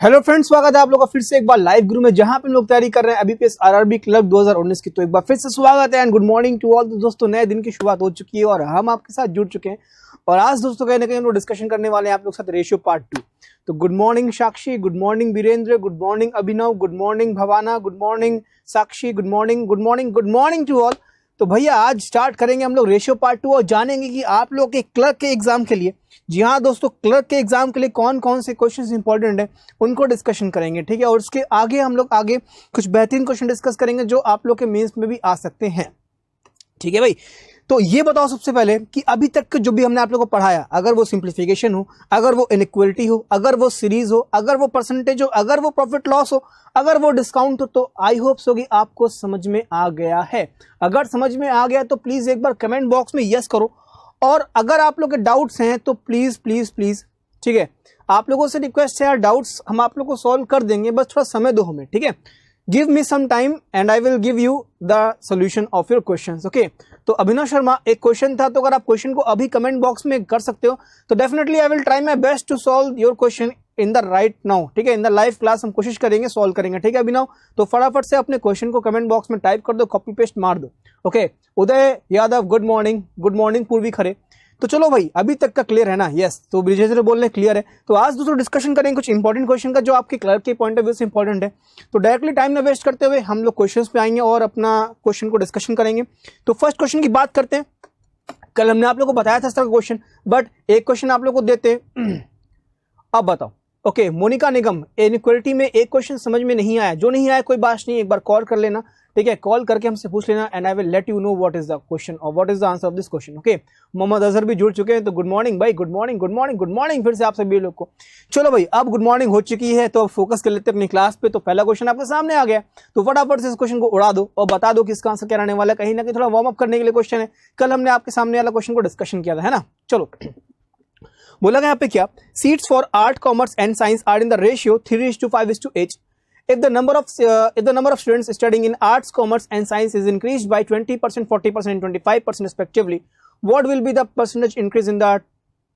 Hello friends, स्वागत है आप लोग का फिर से एक बार लाइव गुरु में, जहां पे हम लोग तैयारी कर रहे हैं एबीपीएस आरआरबी क्लर्क 2019 की। तो एक बार फिर से स्वागत है and good morning to all. दोस्तों, नए दिन की शुरुआत हो चुकी है और हम आपके साथ जुड़ चुके हैं। और आज दोस्तों कहीं ना कहीं हम लोग डिस्कशन करने वाले हैं आप लोग साथ रेशियो पार्ट 2। तो good morning Sakshi, good morning Virendra, good morning Abhinav, good morning Bhavana, good morning Sakshi, good morning good morning good morning to all. तो भैया आज स्टार्ट करेंगे हम लोग रेशियो पार्ट 2 और जानेंगे कि आप लोग के क्लर्क के एग्जाम के लिए, जी हाँ दोस्तों, क्लर्क के एग्जाम के लिए कौन कौन से क्वेश्चंस इंपॉर्टेंट है उनको डिस्कशन करेंगे, ठीक है। और उसके आगे हम लोग आगे कुछ बेहतरीन क्वेश्चन डिस्कस करेंगे जो आप लोग के मेंस में भी आ सकते हैं, ठीक है भाई। तो ये बताओ सबसे पहले कि अभी तक जो भी हमने आप लोगों को पढ़ाया, अगर वो सिंप्लीफिकेशन हो, अगर वो इनइक्वलिटी हो, अगर वो सीरीज हो, अगर वो परसेंटेज हो, अगर वो प्रॉफिट लॉस हो, अगर वो डिस्काउंट हो, तो आई होप सो कि आपको समझ में आ गया है। अगर समझ में आ गया तो प्लीज एक बार कमेंट बॉक्स में यस करो। और अगर आप लोग के डाउट्स हैं तो प्लीज प्लीज प्लीज, ठीक है, आप लोगों से रिक्वेस्ट है यार, डाउट्स हम आप लोग को सॉल्व कर देंगे, बस थोड़ा समय दो हमें, ठीक है। Give me some time and I will give you the solution of your questions, okay. तो अभिनव शर्मा, एक क्वेश्चन था, तो अगर आप क्वेश्चन को अभी कमेंट बॉक्स में कर सकते हो तो definitely I will try my best to solve your question in the right now, ठीक है। इन द लाइव क्लास हम कोशिश करेंगे सॉल्व करेंगे, ठीक है अभिनव। तो फटाफट से अपने क्वेश्चन को कमेंट बॉक्स में टाइप कर दो, कॉपी पेस्ट मार दो, ओके। उदय यादव, गुड मॉर्निंग पूर्वी खरे। तो चलो भाई, अभी तक का क्लियर है ना? यस। तो ब्रिजेश बोल रहे क्लियर है। तो आज दोस्तों डिस्कशन करेंगे कुछ इंपॉर्टेंट क्वेश्चन का जो आपके क्लर्क के पॉइंट ऑफ व्यू से इंपॉर्टेंट है। तो डायरेक्टली टाइम ना वेस्ट करते हुए हम लोग क्वेश्चंस पे आएंगे और अपना क्वेश्चन को डिस्कशन करेंगे। तो फर्स्ट क्वेश्चन की बात करते हैं। कल हमने आप लोग को बताया था इस तरह का क्वेश्चन, बट एक क्वेश्चन आप लोग को देते अब बताओ, ओके। मोनिका निगम, इनइक्वालिटी में एक क्वेश्चन समझ में नहीं आया, जो नहीं आया कोई बात नहीं, एक बार कॉल कर लेना, ठीक है। कॉल करके हमसे पूछ लेना and I will let you know what is the question और what is the answer of this question, okay. Mohammad Azhar भी जुड़ चुके हैं, तो गुड मॉर्निंग भाई, गुड मॉर्निंग फिर से आप सभी लोग को। चलो भाई, अब गुड मॉर्निंग हो चुकी है तो अब फोकस कर लेते हैं अपनी क्लास पे। तो पहला क्वेश्चन आपके सामने आ गया, तो फटाफट से इस क्वेश्चन को उड़ा दो और बता दो कि इसका आंसर क्या रहने वाला है। कहीं ना कहीं थोड़ा वार्म अप करने के लिए क्वेश्चन है, कल हमने आपके सामने वाला क्वेश्चन को डिस्कशन किया था, है ना। चलो, बोला गया यहाँ पे क्या, seats for art, commerce and science are in the ratio 3:5:8। If the number of students studying in arts, commerce and science is increased by 20%, 40% and 25% respectively, what will be the percentage increase in the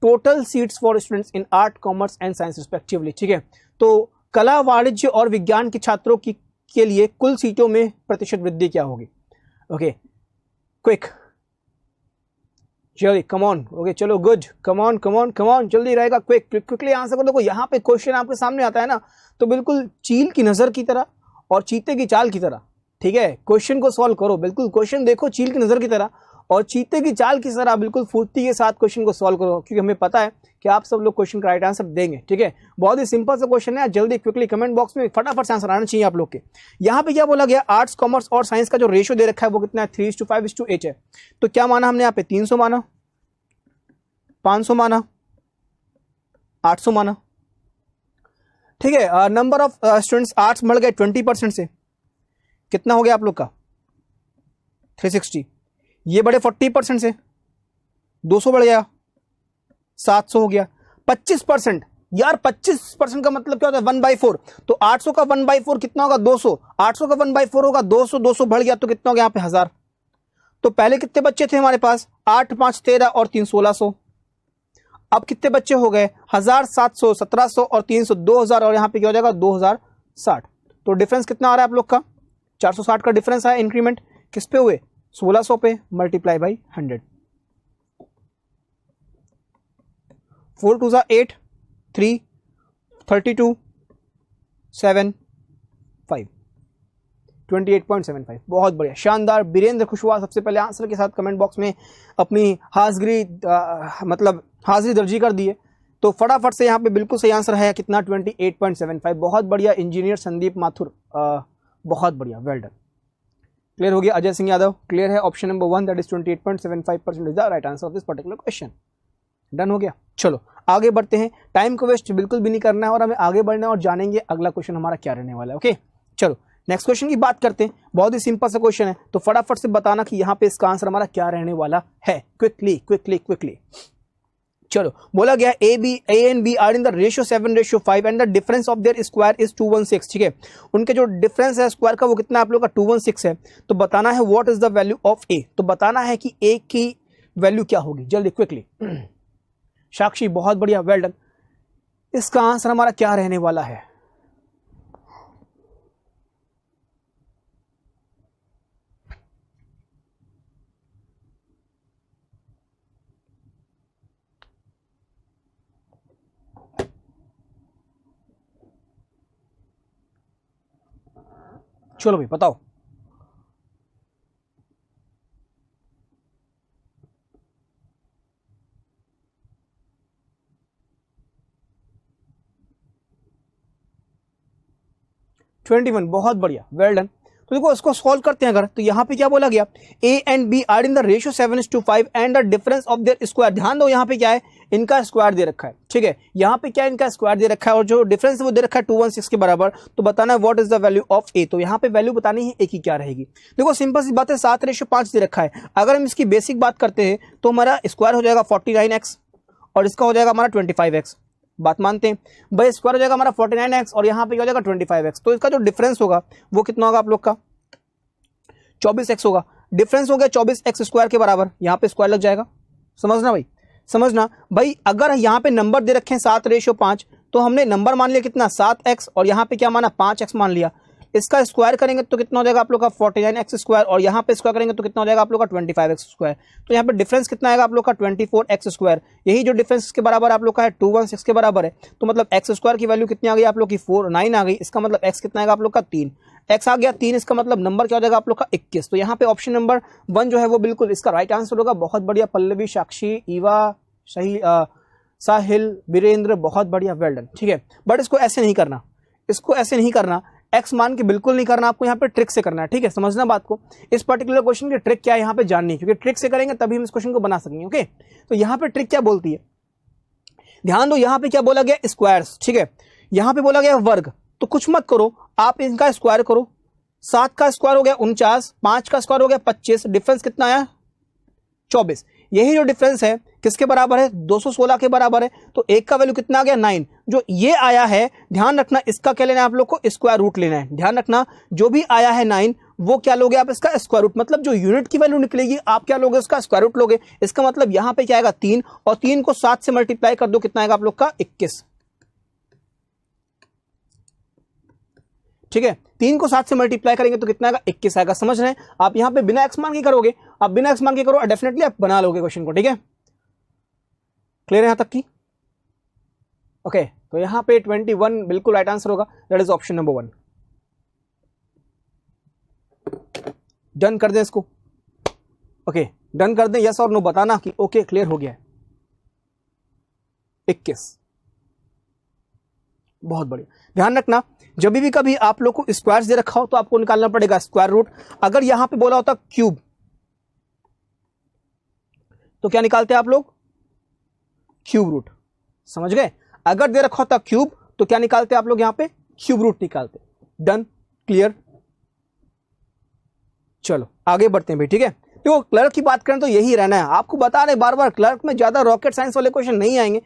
total seats for students in art, commerce and science respectively? ठीक है। तो कला, वाणिज्य और विज्ञान के छात्रों की के लिए कुल सीटों में प्रतिशत वृद्धि क्या होगी? ओके, क्विक, जल्दी, कम ऑन, ओके चलो, गुड, कम ऑन, जल्दी रहेगा, क्विकली आंसर कर दो। यहाँ पे क्वेश्चन आपके सामने आता है ना, तो बिल्कुल चील की नजर की तरह और चीते की चाल की तरह, ठीक है। क्वेश्चन को सॉल्व करो, बिल्कुल क्वेश्चन देखो चील की नजर की तरह और चीते की चाल की तरह, बिल्कुल फुर्ती के साथ क्वेश्चन को सॉल्व करो, क्योंकि हमें पता है कि आप सब लोग क्वेश्चन का राइट आंसर देंगे, ठीक है। बहुत ही सिंपल सा क्वेश्चन है, जल्दी क्विकली कमेंट बॉक्स में फटाफट से आंसर आना चाहिए आप लोग के। यहाँ पे क्या बोला गया, आर्ट्स, कॉमर्स और साइंस का जो रेशियो दे रखा है वो कितना है, 3:5:8 है। तो क्या माना हमने यहाँ पे, 300 माना, 500 माना, 800 माना, ठीक है। नंबर ऑफ स्टूडेंट्स आर्ट्स बढ़ गए 20% से, कितना हो गया आप लोग का, 360। ये बढ़े 40% से, 200 बढ़ गया, 700 हो गया। 25%, यार 25% का मतलब क्या होता है, 1/4। तो 800 का 1/4 कितना होगा, 200। 800 का 1/4 होगा 200, 200 बढ़ गया तो कितना हो गया यहाँ पे, 1000। तो पहले कितने बच्चे थे हमारे पास, 8 5 13 और 3 1600। अब कितने बच्चे हो गए, 1000, 700, 1700 और 300, 2000, और यहाँ पे क्या हो जाएगा, 2060। तो डिफरेंस कितना आ रहा है आप लोग का, 460 का डिफरेंस है। इंक्रीमेंट किस पे हुए, 1600 पे, मल्टीप्लाई बाई 100। 4 2 8, 3 32 7 5, 28.75। बहुत बढ़िया, शानदार। वीरेंद्र कुशवाहा सबसे पहले आंसर के साथ कमेंट बॉक्स में अपनी हाजिरी दर्जी कर दी है। तो फटाफट से यहाँ पे बिल्कुल सही आंसर है कितना, 28.75। बहुत बढ़िया इंजीनियर संदीप माथुर, बहुत बढ़िया, वेल डन। क्लियर हो गया। अजय सिंह यादव, क्लियर है। Option number 1 that is 28.75% is the right answer of this particular question. Done हो गया। चलो आगे बढ़ते हैं, टाइम को वेस्ट बिल्कुल भी नहीं करना है और हमें आगे बढ़ना है और जानेंगे अगला क्वेश्चन हमारा क्या रहने वाला है, ओके। चलो नेक्स्ट क्वेश्चन की बात करते हैं। बहुत ही सिंपल सा क्वेश्चन है, तो फटाफट से बताना कि यहाँ पे इसका आंसर हमारा क्या रहने वाला है, क्विकली। चलो, बोला गया A and B are in the ratio 7:5 and the difference of their square is 216, ठीक है। उनके जो डिफरेंस है स्क्वायर का वो कितना आप लोग का, 216 है। तो बताना है what is the value of A. तो बताना है कि ए की वैल्यू क्या होगी, जल्दी क्विकली। साक्षी बहुत बढ़िया, वेल डन। इसका आंसर हमारा क्या रहने वाला है, चलो भाई बताओ। ट्वेंटी वन, बहुत बढ़िया, वेल डन। तो देखो इसको सॉल्व करते हैं अगर, तो यहाँ पे क्या बोला गया, A and B are in the ratio 7:5 and the difference of their square. ध्यान दो यहाँ पे क्या है, इनका स्क्वायर दे रखा है, ठीक है, यहाँ पे क्या इनका स्क्वायर दे रखा है और जो डिफरेंस है वो दे रखा है 216 के बराबर। तो बताना है what is the value of A. तो यहाँ पे वैल्यू बतानी है ए की क्या रहेगी। देखो सिंपल सी बात है, 7:5 दे रखा है। अगर हम इसकी बेसिक बात करते हैं तो हमारा स्क्वायर हो जाएगा 49x और इसका हो जाएगा हमारा 25x। बात मानते हैं भाई, स्क्वायर हो जाएगा हमारा 49x और यहाँ पे क्या हो जाएगा 25x। तो इसका जो डिफरेंस होगा वो कितना होगा आप लोग का, 24x होगा। डिफरेंस हो गया 24x स्क्वायर के बराबर, यहाँ पे स्क्वायर लग जाएगा। समझना भाई, समझना भाई। अगर यहाँ पे नंबर दे रखे हैं 7:5 तो हमने नंबर मान लिया कितना 7x और यहाँ पे क्या माना 5x मान लिया। इसका स्क्वायर करेंगे तो कितना हो जाएगा आप लोग का 49x स्क्वायर और यहाँ पे स्क्वायर करेंगे तो कितना हो जाएगा आप लोग का 25x स्क्वायर। तो यहाँ पे डिफरेंस कितना आएगा आप लोग का 24x स्क्वायर। यही जो डिफरेंस के बराबर आप लोग का है 216 के बराबर है। तो मतलब x स्क्वायर की वैल्यू कितनी आ गई आप लोग की 49 आ गई। इसका मतलब x कितना आएगा आप लोग का 3, x आ गया 3। इसका मतलब नंबर क्या हो जाएगा आप लोग का 21। तो यहाँ पे ऑप्शन नंबर 1 जो है वो बिल्कुल इसका राइट आंसर होगा। बहुत बढ़िया पल्लवी, साक्षी, ईवा, सही, साहिल, वीरेंद्र, बहुत बढ़िया, वेल डन, ठीक है। बट इसको ऐसे नहीं करना, इसको ऐसे नहीं करना, एक्स मान के बिल्कुल नहीं करना, आपको यहाँ पे ट्रिक से करना है, ठीक है। समझना बात को, इस पर्टिकुलर क्वेश्चन की ट्रिक क्या है यहाँ पे जाननी है, क्योंकि ट्रिक से करेंगे तभी हम इस क्वेश्चन को बना सकेंगे। ओके, तो यहाँ पे ट्रिक क्या बोलती है, ध्यान दो। यहाँ पे क्या बोला गया, स्क्वायर्स, ठीक है। यहाँ पे बोला गया वर्ग, तो कुछ मत करो, आप इनका स्क्वायर करो। 7 का स्क्वायर हो गया 49, 5 का स्क्वायर हो गया 25, डिफरेंस कितना आया 24। यही जो डिफरेंस है किसके बराबर है, 216 के बराबर है। तो एक का वैल्यू कितना आ गया 9। जो ये आया है, ध्यान रखना, इसका क्या लेना है आप लोग को, स्क्वायर रूट लेना है। ध्यान रखना, जो भी आया है 9 वो क्या लोगे आप, इसका स्क्वायर रूट। मतलब जो यूनिट की वैल्यू निकलेगी आप क्या लोगे, उसका स्क्वायर रूट लोगे। इसका मतलब यहां पे क्या आएगा 3 और 3 को 7 से मल्टीप्लाई कर दो, कितना आएगा आप लोग का 21, ठीक है। 3 को 7 से मल्टीप्लाई करेंगे तो कितना आएगा 21 आएगा। समझ रहे हैं आप, यहां पे बिना एक्स मान के करोगे, आप बिना एक्स मान के करो, डेफिनेटली आप बना लोगे क्वेश्चन को, ठीक है। क्लियर है यहां तक की, ओके। तो यहां पे 21 बिल्कुल राइट आंसर होगा, that is option number 1। Done कर दें इसको, ओके, डन कर दें, यस और नो बताना कि ओके क्लियर हो गया है। 21, बहुत बढ़िया। ध्यान रखना, जब भी कभी आप लोग को स्क्वायर्स दे रखा हो तो आपको निकालना पड़ेगा स्क्वायर रूट। अगर यहां पे बोला होता क्यूब तो क्या निकालते आप लोग, क्यूब रूट, समझ गए। अगर दे रखा होता क्यूब तो क्या निकालते आप लोग, यहां पे क्यूब रूट निकालते। Done, clear. चलो आगे बढ़ते हैं भाई, ठीक है। देखो क्लर्क की बात करें तो यही रहना है, आपको बता रहे बार बार, क्लर्क में ज्यादा रॉकेट साइंस वाले क्वेश्चन नहीं आएंगे।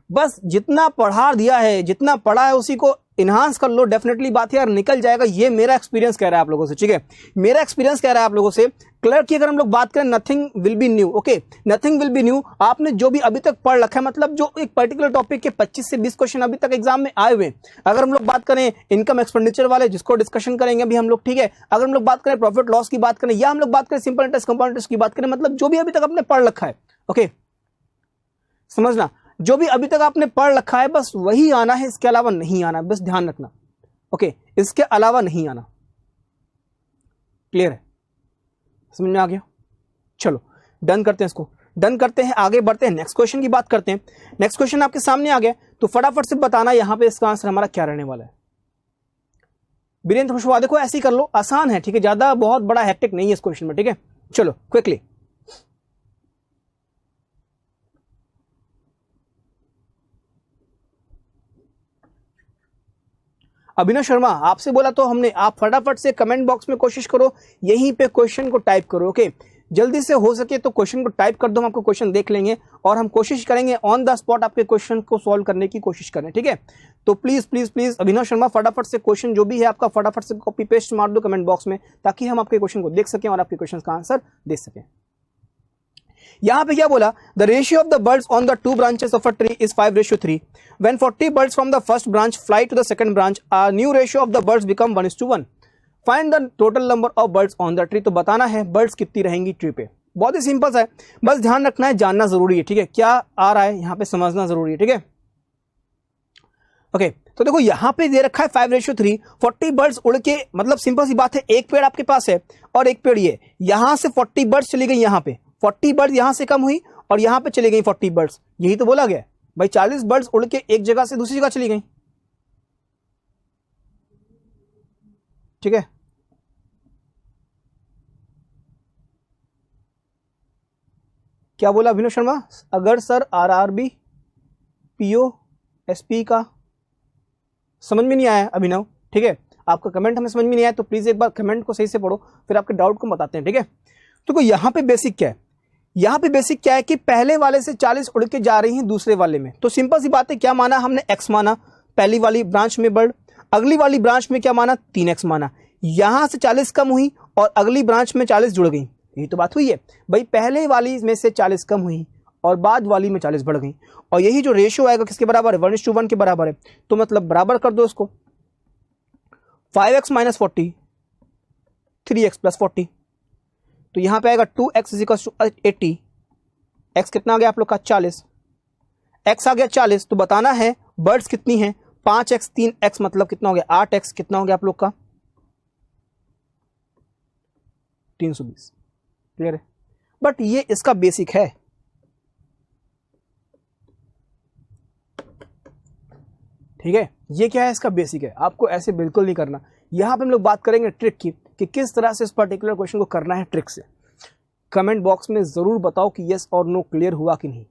बस जितना पढ़ा दिया है, जितना पढ़ा है उसी को इन्हांस कर लो, डेफिनेटली बात है यार निकल जाएगा। ये मेरा एक्सपीरियंस कह रहा है आप लोगों से, ठीक है, मेरा एक्सपीरियंस कह रहा है आप लोगों से। क्लर्क की अगर हम लोग बात करें, nothing will be new, okay, nothing will be new. आपने जो भी अभी तक पढ़ रखा है, मतलब जो एक पर्टिकुलर टॉपिक के 25 से 20 क्वेश्चन अभी तक एग्जाम में आए हुए। अगर हम लोग बात करें इनकम एक्सपेंडिचर वाले, जिसको डिस्कशन करेंगे अभी हम लोग, ठीक है। अगर हम लोग बात करें प्रॉफिट लॉस की बात करें, या हम लोग बात करें सिंपल इंटरेस्ट, कंपाउंड इंटरेस्ट की बात करें, मतलब जो भी अभी तक आपने पढ़ रखा है, ओके, समझना, जो भी अभी तक आपने पढ़ रखा है बस वही आना है, इसके अलावा नहीं आना, बस ध्यान रखना, ओके, इसके अलावा नहीं आना। क्लियर है, समझ में आ गया। चलो डन करते हैं इसको, डन करते हैं, आगे बढ़ते हैं, नेक्स्ट क्वेश्चन की बात करते हैं। नेक्स्ट क्वेश्चन आपके सामने आ गया, तो फटाफट से बताना यहां पे इसका आंसर हमारा क्या रहने वाला है। वीरेंद्र खुशवा, देखो ऐसे ही कर लो, आसान है, ठीक है, ज्यादा बहुत बड़ा हैक्टिक नहीं है इस क्वेश्चन में, ठीक है। चलो क्विकली, अभिनव शर्मा आपसे बोला तो हमने, आप फटाफट से कमेंट बॉक्स में कोशिश करो, यहीं पे क्वेश्चन को टाइप करो, ओके। जल्दी से हो सके तो क्वेश्चन को टाइप कर दो, हम आपको क्वेश्चन देख लेंगे और हम कोशिश करेंगे ऑन द स्पॉट आपके क्वेश्चन को सॉल्व करने की कोशिश करें, ठीक है। तो प्लीज प्लीज प्लीज अभिनव शर्मा, फटाफट से क्वेश्चन जो भी है आपका फटाफट से कॉपी पेस्ट मार दो कमेंट बॉक्स में, ताकि हम आपके क्वेश्चन को देख सकें और आपके क्वेश्चन का आंसर दे सकें। यहां पे क्या बोला, the ratio of the birds on the 2 branches of a tree is 5:3। When 40 birds from the first branch fly to the second branch, a new ratio of the birds become 1:1. Find the total number of birds on the tree. तो बताना है birds कितनी रहेंगी tree पे। बहुत ही simple सा है, बस ध्यान रखना है, जानना जरूरी है, ठीक है, क्या आ रहा है यहाँ पे समझना जरूरी है, ठीक है। ओके, तो देखो यहां पे दे रखा है 5:3, 40 बर्ड्स उड़ के, मतलब सिंपल सी बात है, एक पेड़ आपके पास है और एक पेड़ ये, यहां से 40 बर्ड्स चली गई, यहां पे 40 बर्ड्स यहां से कम हुई और यहां पे चली गई 40 बर्ड्स। यही तो बोला गया भाई, 40 बर्ड्स उड़ के एक जगह से दूसरी जगह चली गई। ठीक है, क्या बोला अभिनव शर्मा? अगर सर आरआरबी पीओ एसपी का समझ में नहीं आया अभिनव, ठीक है, आपका कमेंट हमें समझ में नहीं आया तो प्लीज एक बार कमेंट को सही से पढ़ो, फिर आपके डाउट को बताते हैं। ठीक है, तो यहां पे बेसिक क्या है, यहां पे बेसिक क्या है कि पहले वाले से 40 उड़ के जा रही हैं दूसरे वाले में, तो सिंपल सी बात है, क्या माना हमने x माना पहली वाली ब्रांच में बर्ड, अगली वाली ब्रांच में क्या माना 3x माना, यहां से 40 कम हुई और अगली ब्रांच में 40 जुड़ गई। यही तो बात हुई है भाई, पहले वाली में से 40 कम हुई और बाद वाली में 40 बढ़ गई, और यही जो रेशियो आएगा किसके बराबर है, 1:1 के बराबर है। तो मतलब बराबर कर दो इसको, 5x - 40 3x + 40, तो यहां पे आएगा 2x = 80, x कितना आ गया आप लोग का 40, x आ गया 40, तो बताना है बर्ड्स कितनी है, 5x 3x मतलब कितना हो गया 8x, कितना हो गया आप लोग का 320। क्लियर है, बट ये इसका बेसिक है। ठीक है, ये क्या है, इसका बेसिक है, आपको ऐसे बिल्कुल नहीं करना। यहां पे हम लोग बात करेंगे ट्रिक की कि किस तरह से इस पर्टिकुलर क्वेश्चन को करना है ट्रिक से। कमेंट बॉक्स में जरूर बताओ कि यस और नो क्लियर हुआ कि नहीं।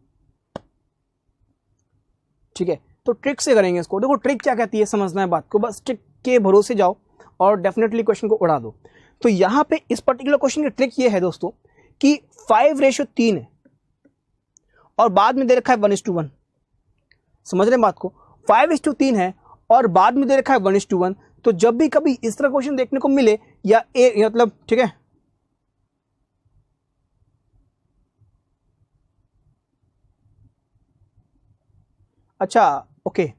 ठीक है, तो ट्रिक से करेंगे इसको। देखो ट्रिक क्या कहती है, समझना है बात को, बस ट्रिक के भरोसे जाओ और डेफिनेटली क्वेश्चन को उड़ा दो। तो यहां पे इस पर्टिकुलर क्वेश्चन की ट्रिक ये है दोस्तों कि 5:3 है और बाद में दे रखा है 1:1। समझ रहे हैं बात को, 5:3 है और बाद में दे रखा है 1:1। तो जब भी कभी इस तरह क्वेश्चन देखने को मिले या मतलब, ठीक है, अच्छा ओके,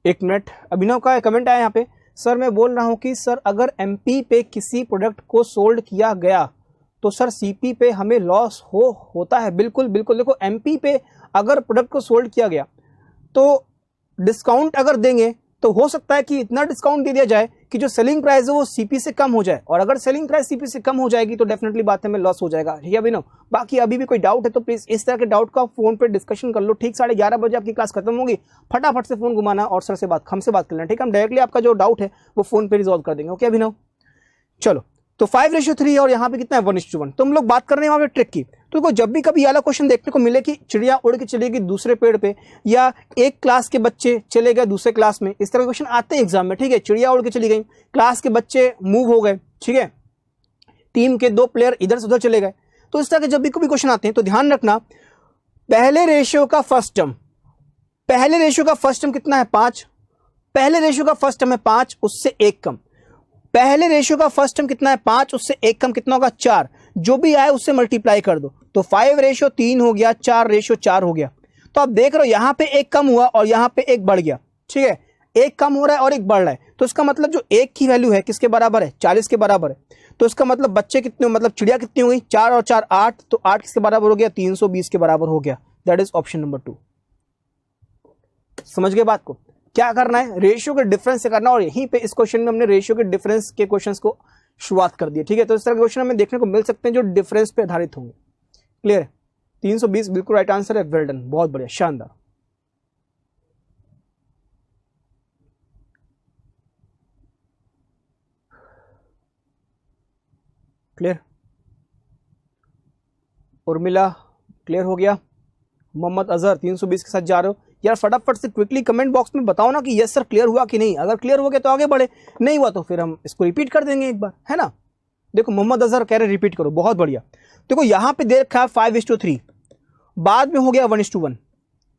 एक मिनट, अभिनव का कमेंट आया यहाँ पे, सर मैं बोल रहा हूं कि सर अगर एमपी पे किसी प्रोडक्ट को सोल्ड किया गया तो सर सीपी पे हमें लॉस होता है। बिल्कुल बिल्कुल, देखो एमपी पे अगर प्रोडक्ट को सोल्ड किया गया तो डिस्काउंट अगर देंगे तो हो सकता है कि इतना डिस्काउंट दे दिया जाए कि जो सेलिंग प्राइस है वो सीपी से कम हो जाए, और अगर सेलिंग प्राइस सीपी से कम हो जाएगी तो डेफिनेटली बात है में लॉस हो जाएगा। ठीक है अभिनव, बाकी अभी भी कोई डाउट है तो प्लीज इस तरह के डाउट का फोन पे डिस्कशन कर लो। ठीक 11:30 बजे आपकी क्लास खत्म होगी, फटाफट से फोन घुमाना और सर से हमसे बात कर लेना। ठीक है, हम डायरेक्टली आपका जो डाउट है वो फोन पे रिजॉल्व कर देंगे। ओके अभिनव, चलो तो 5:3 और यहाँ पे कितना है 1:1। तो हम लोग बात कर रहे हैं वहां पे ट्रिक की। तो देखो जब भी कभी वाला क्वेश्चन देखने को मिले कि चिड़िया उड़ के चलेगी दूसरे पेड़ पे, या एक क्लास के बच्चे चले गए दूसरे क्लास में, इस तरह के क्वेश्चन आते हैं एग्जाम में। ठीक है, चिड़िया उड़ के चली गई, क्लास के बच्चे मूव हो गए, ठीक है, टीम के 2 प्लेयर इधर से उधर चले गए, तो इस तरह के जब भी कभी क्वेश्चन आते हैं तो ध्यान रखना पहले रेशियो का फर्स्ट टर्म, पहले रेशियो का फर्स्ट टर्म कितना है 5, पहले रेशियो का फर्स्ट टर्म है 5, उससे 1 कम, पहले रेशियो का फर्स्ट टर्म कितना है 5, उससे 1 कम कितना होगा 4, जो भी आए उससे मल्टीप्लाई कर दो, तो 5:3 हो गया, 4:4 हो गया। तो आप देख रहे हो यहां पे 1 कम हुआ और यहां पे 1 बढ़ गया। ठीक है, 1 कम हो रहा है और 1 बढ़ रहा है, तो इसका मतलब जो 1 की वैल्यू है किसके बराबर है 40 के बराबर है। तो इसका मतलब बच्चे कितने, मतलब चिड़िया कितनी हो गई 4 और 4 8, तो 8 किसके बराबर हो गया 320 के बराबर हो गया। That is option number 2। समझ गए बात को, क्या करना है रेशियो के डिफरेंस से करना, और यहीं पे इस क्वेश्चन में हमने रेशियो के डिफरेंस के क्वेश्चंस को शुरुआत कर दी। ठीक है, तो इस तरह के क्वेश्चन हमें देखने को मिल सकते हैं जो डिफरेंस पे आधारित होंगे। क्लियर है, 320 बिल्कुल राइट आंसर है, वेल डन, बहुत बढ़िया, शानदार। क्लियर, उर्मिला क्लियर हो गया, मोहम्मद अजहर 320 के साथ जा रहे हो यार, फटाफट से क्विकली कमेंट बॉक्स में बताओ ना कि यस सर क्लियर हुआ कि नहीं। अगर क्लियर हो गया तो आगे बढ़े, नहीं हुआ तो फिर हम इसको रिपीट कर देंगे एक बार, है ना। देखो मोहम्मद अजहर कह रहे रिपीट करो, बहुत बढ़िया। देखो यहां पे दे रखा है 5:3, बाद में हो गया 1:1।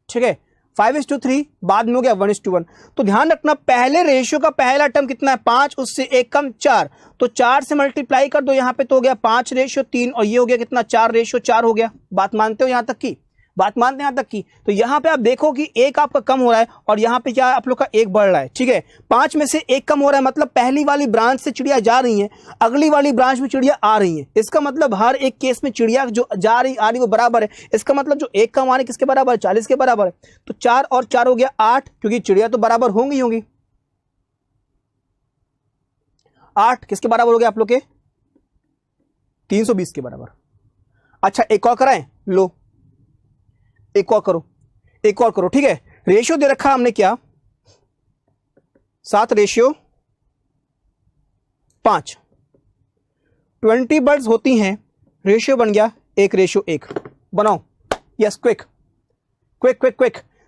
ठीक है, 5:3 बाद में हो गया 1:1। तो ध्यान रखना पहले रेशियो का पहला टर्म कितना है 5, उससे 1 कम 4, तो 4 से मल्टीप्लाई कर दो, यहां पे तो हो गया 5:3 और ये हो गया कितना 4:4 हो गया। बात मानते हो यहां तक की, बात मानते हैं यहां तक की? तो यहां पे आप देखो कि एक आपका कम हो रहा है और यहां पे क्या है आप लोग का एक बढ़ रहा है, ठीक है। 5 में से एक कम हो रहा है, मतलब पहली वाली ब्रांच से चिड़िया जा रही है, अगली वाली ब्रांच में चिड़िया आ रही है। इसका मतलब हर एक केस में चिड़िया जो जा रही आ रही वो बराबर है। इसका मतलब जो एक कम आ रही किसके बराबर है? 40 के बराबर है। तो 4 और 4 हो गया 8, क्योंकि चिड़िया तो बराबर होंगी 8 किसके बराबर हो गया आप लोग के? 320 के बराबर। अच्छा एक और कराएं, लो एक और करो, ठीक है। रेशियो दे रखा हमने क्या? 7:5। 20 बर्ड्स होती हैं, रेशियो बन गया 1:1। बनाओ, यस क्विक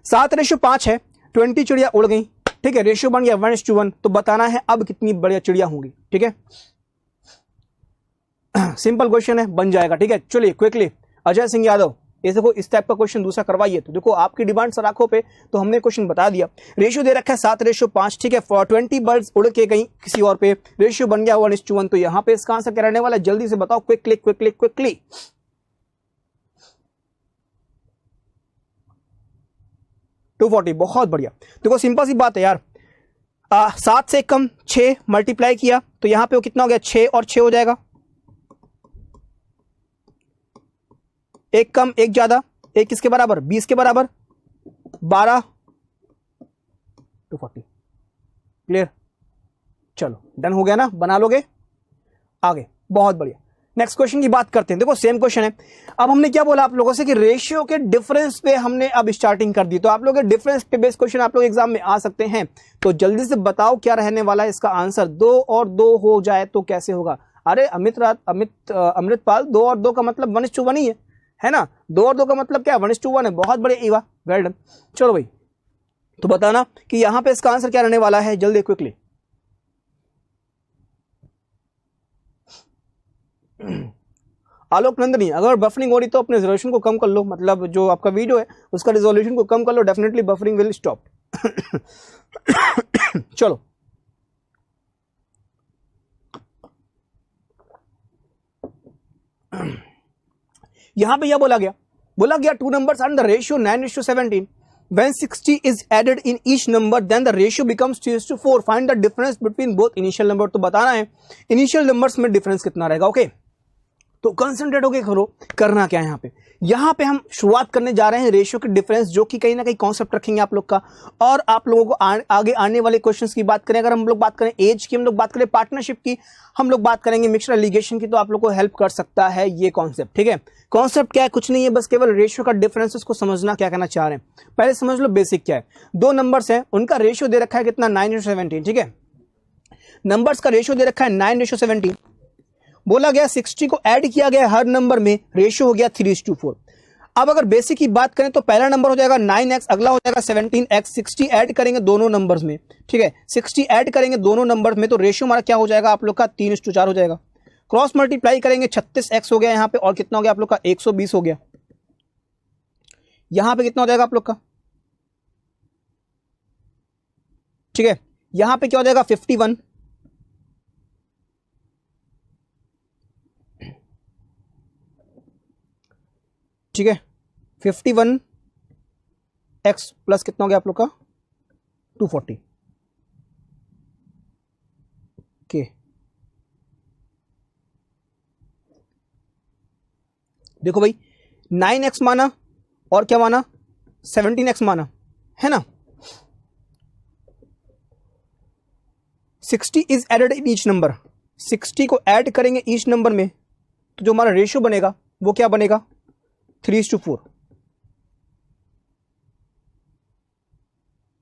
7:5 है, 20 चिड़िया उड़ गई, ठीक है। रेशियो बन गया 1:1। तो बताना है अब कितनी बढ़िया चिड़िया होंगी, ठीक है। सिंपल क्वेश्चन है, बन जाएगा, ठीक है। चलिए क्विकली, अजय सिंह यादव ऐसे को इस टाइप का क्वेश्चन दूसरा करवाइए। तो देखो आपकी डिमांड सर आंखों पे, तो हमने क्वेश्चन बता दिया। रेशियो दे रखा है 7:5, ठीक है। 20 बर्ड्स उड़ के गई किसी और पे, रेशियो बन गया 1:1। तो यहां पे इसका आंसर क्या रहने वाला है? जल्दी से बताओ, क्विकली। 240, बहुत बढ़िया। देखो सिंपल सी बात है यार, 7 से कम 6 मल्टीप्लाई किया तो यहां पे वो कितना हो गया? 6 और 6 हो जाएगा। एक कम एक ज्यादा, एक किसके बराबर? 20 के बराबर, 12, 240। क्लियर? चलो डन हो गया ना, बना लोगे आगे, बहुत बढ़िया। नेक्स्ट क्वेश्चन की बात करते हैं। देखो सेम क्वेश्चन है। अब हमने क्या बोला आप लोगों से कि रेशियो के डिफरेंस पे हमने अब स्टार्टिंग कर दी। तो आप लोग डिफरेंस पे बेस्ड क्वेश्चन आप लोग एग्जाम में आ सकते हैं। तो जल्दी से बताओ क्या रहने वाला है इसका आंसर? 2 और 2 हो जाए तो कैसे होगा? अरे अमृतपाल, 2 और 2 का मतलब 1:1 ही है ना। 2 और 2 का मतलब क्या है? 1:1 है। बहुत बढ़िया ईवा, वेल डन। चलो भाई, तो बताना कि यहां पे इसका आंसर क्या रहने वाला है, जल्दी क्विकली। आलोक नंदनी, अगर बफरिंग हो रही तो अपने रेजोल्यूशन को कम कर लो, मतलब जो आपका वीडियो है उसका रेजोल्यूशन को कम कर लो, डेफिनेटली बफरिंग विल स्टॉप। चलो यहां पे यह बोला गया 2 numbers and the ratio 9:17. When 60 is added in each number, then the ratio becomes 3:4. Find the difference between both initial number. तो बताना है इनिशियल नंबर्स में डिफरेंस कितना रहेगा। ओके, तो कंसंट्रेट होके करो, करना क्या है यहाँ पे हम शुरुआत करने जा रहे हैं रेशियो के डिफरेंस, जो कि कहीं ना कहीं कॉन्सेप्ट रखेंगे आप लोग का। और आप लोगों को आगे आने वाले क्वेश्चंस की बात करें, अगर हम लोग बात करें एज की, हम लोग बात करें पार्टनरशिप की, हम लोग बात करेंगे मिक्सचर एलिगेशन की, तो आप लोग को हेल्प कर सकता है ये कॉन्सेप्ट, ठीक है। कॉन्सेप्ट क्या है? कुछ नहीं है, बस केवल रेशियो का डिफरेंस उसको समझना क्या कहना चाह रहे हैं। पहले समझ लो बेसिक क्या है। 2 नंबर्स है, उनका रेशियो दे रखा है कितना? 9:17, ठीक है। नंबर्स का रेशियो दे रखा है 9:17। बोला गया 60 को ऐड किया गया हर नंबर में, रेशियो हो गया 3:4। अब अगर बेसिक की बात करें तो पहला नंबर हो जाएगा 9x, अगला हो जाएगा 17x। 60 ऐड करेंगे दोनों नंबर्स में, ठीक है। 60 ऐड करेंगे दोनों नंबर्स में तो रेशियो हमारा क्या हो जाएगा आप लोग का? 3:4 हो जाएगा। क्रॉस मल्टीप्लाई करेंगे 36x हो गया यहाँ पे, और कितना हो गया आप लोग का? 120 हो गया। यहां पे कितना हो जाएगा आप लोग का? ठीक है, यहां पे क्या हो जाएगा? 51। ठीक है, 51x प्लस कितना हो गया आप लोग का? 240 के। देखो भाई 9x माना और क्या माना? 17x माना, है ना। 60 is added in each number. 60 को ऐड करेंगे ईच नंबर में, तो जो हमारा रेशियो बनेगा वो क्या बनेगा? 3:4,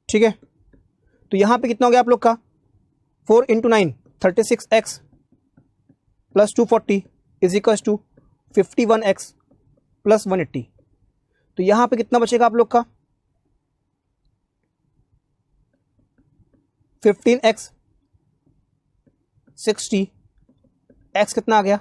ठीक है। तो यहां पे कितना हो गया आप लोग का? 4 × 9 36x plus 240 is equal to 51x plus 180। तो यहां पे कितना बचेगा आप लोग का? 15x 60 x कितना आ गया?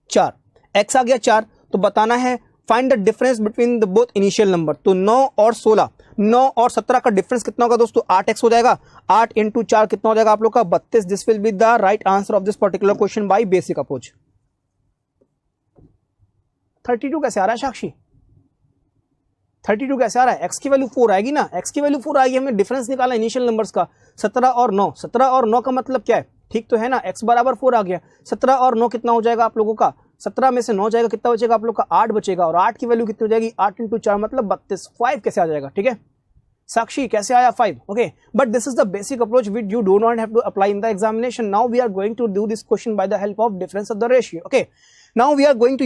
4 x आ गया 4। तो बताना है find the difference between the both initial number. तो 9 और 16, 9 और 17 का डिफरेंस कितना होगा दोस्तों? 8x हो जाएगा। 8 × 4 कितना हो जाएगा आप लोग का? 32। This will be the right answer of this particular question by basic approach. 32 कैसे आ रहा है साक्षी? 32 कैसे आ रहा है? एक्स की वैल्यू 4 आएगी ना, एक्स की वैल्यू 4 आएगी, हमें डिफरेंस निकालना इनिशियल नंबर्स का 17 और 9। 17 और 9 का मतलब क्या है? ठीक तो है ना, एक्स बराबर 4 आ गया। 17 और 9 कितना हो जाएगा आप लोगों का? 17 में से 9 जाएगा, कितना बचेगा आप लोग का? 8 बचेगा। और 8 की वैल्यू कितनी हो जाएगी? 8 × 4 मतलब 32। 5 कैसे आ जाएगा? ठीक है साक्षी, कैसे आया 5? Okay, but this is the basic approach which you do not have to apply in the examination. Now we are going to do this question by the help of difference of the ratio. Okay, now we are going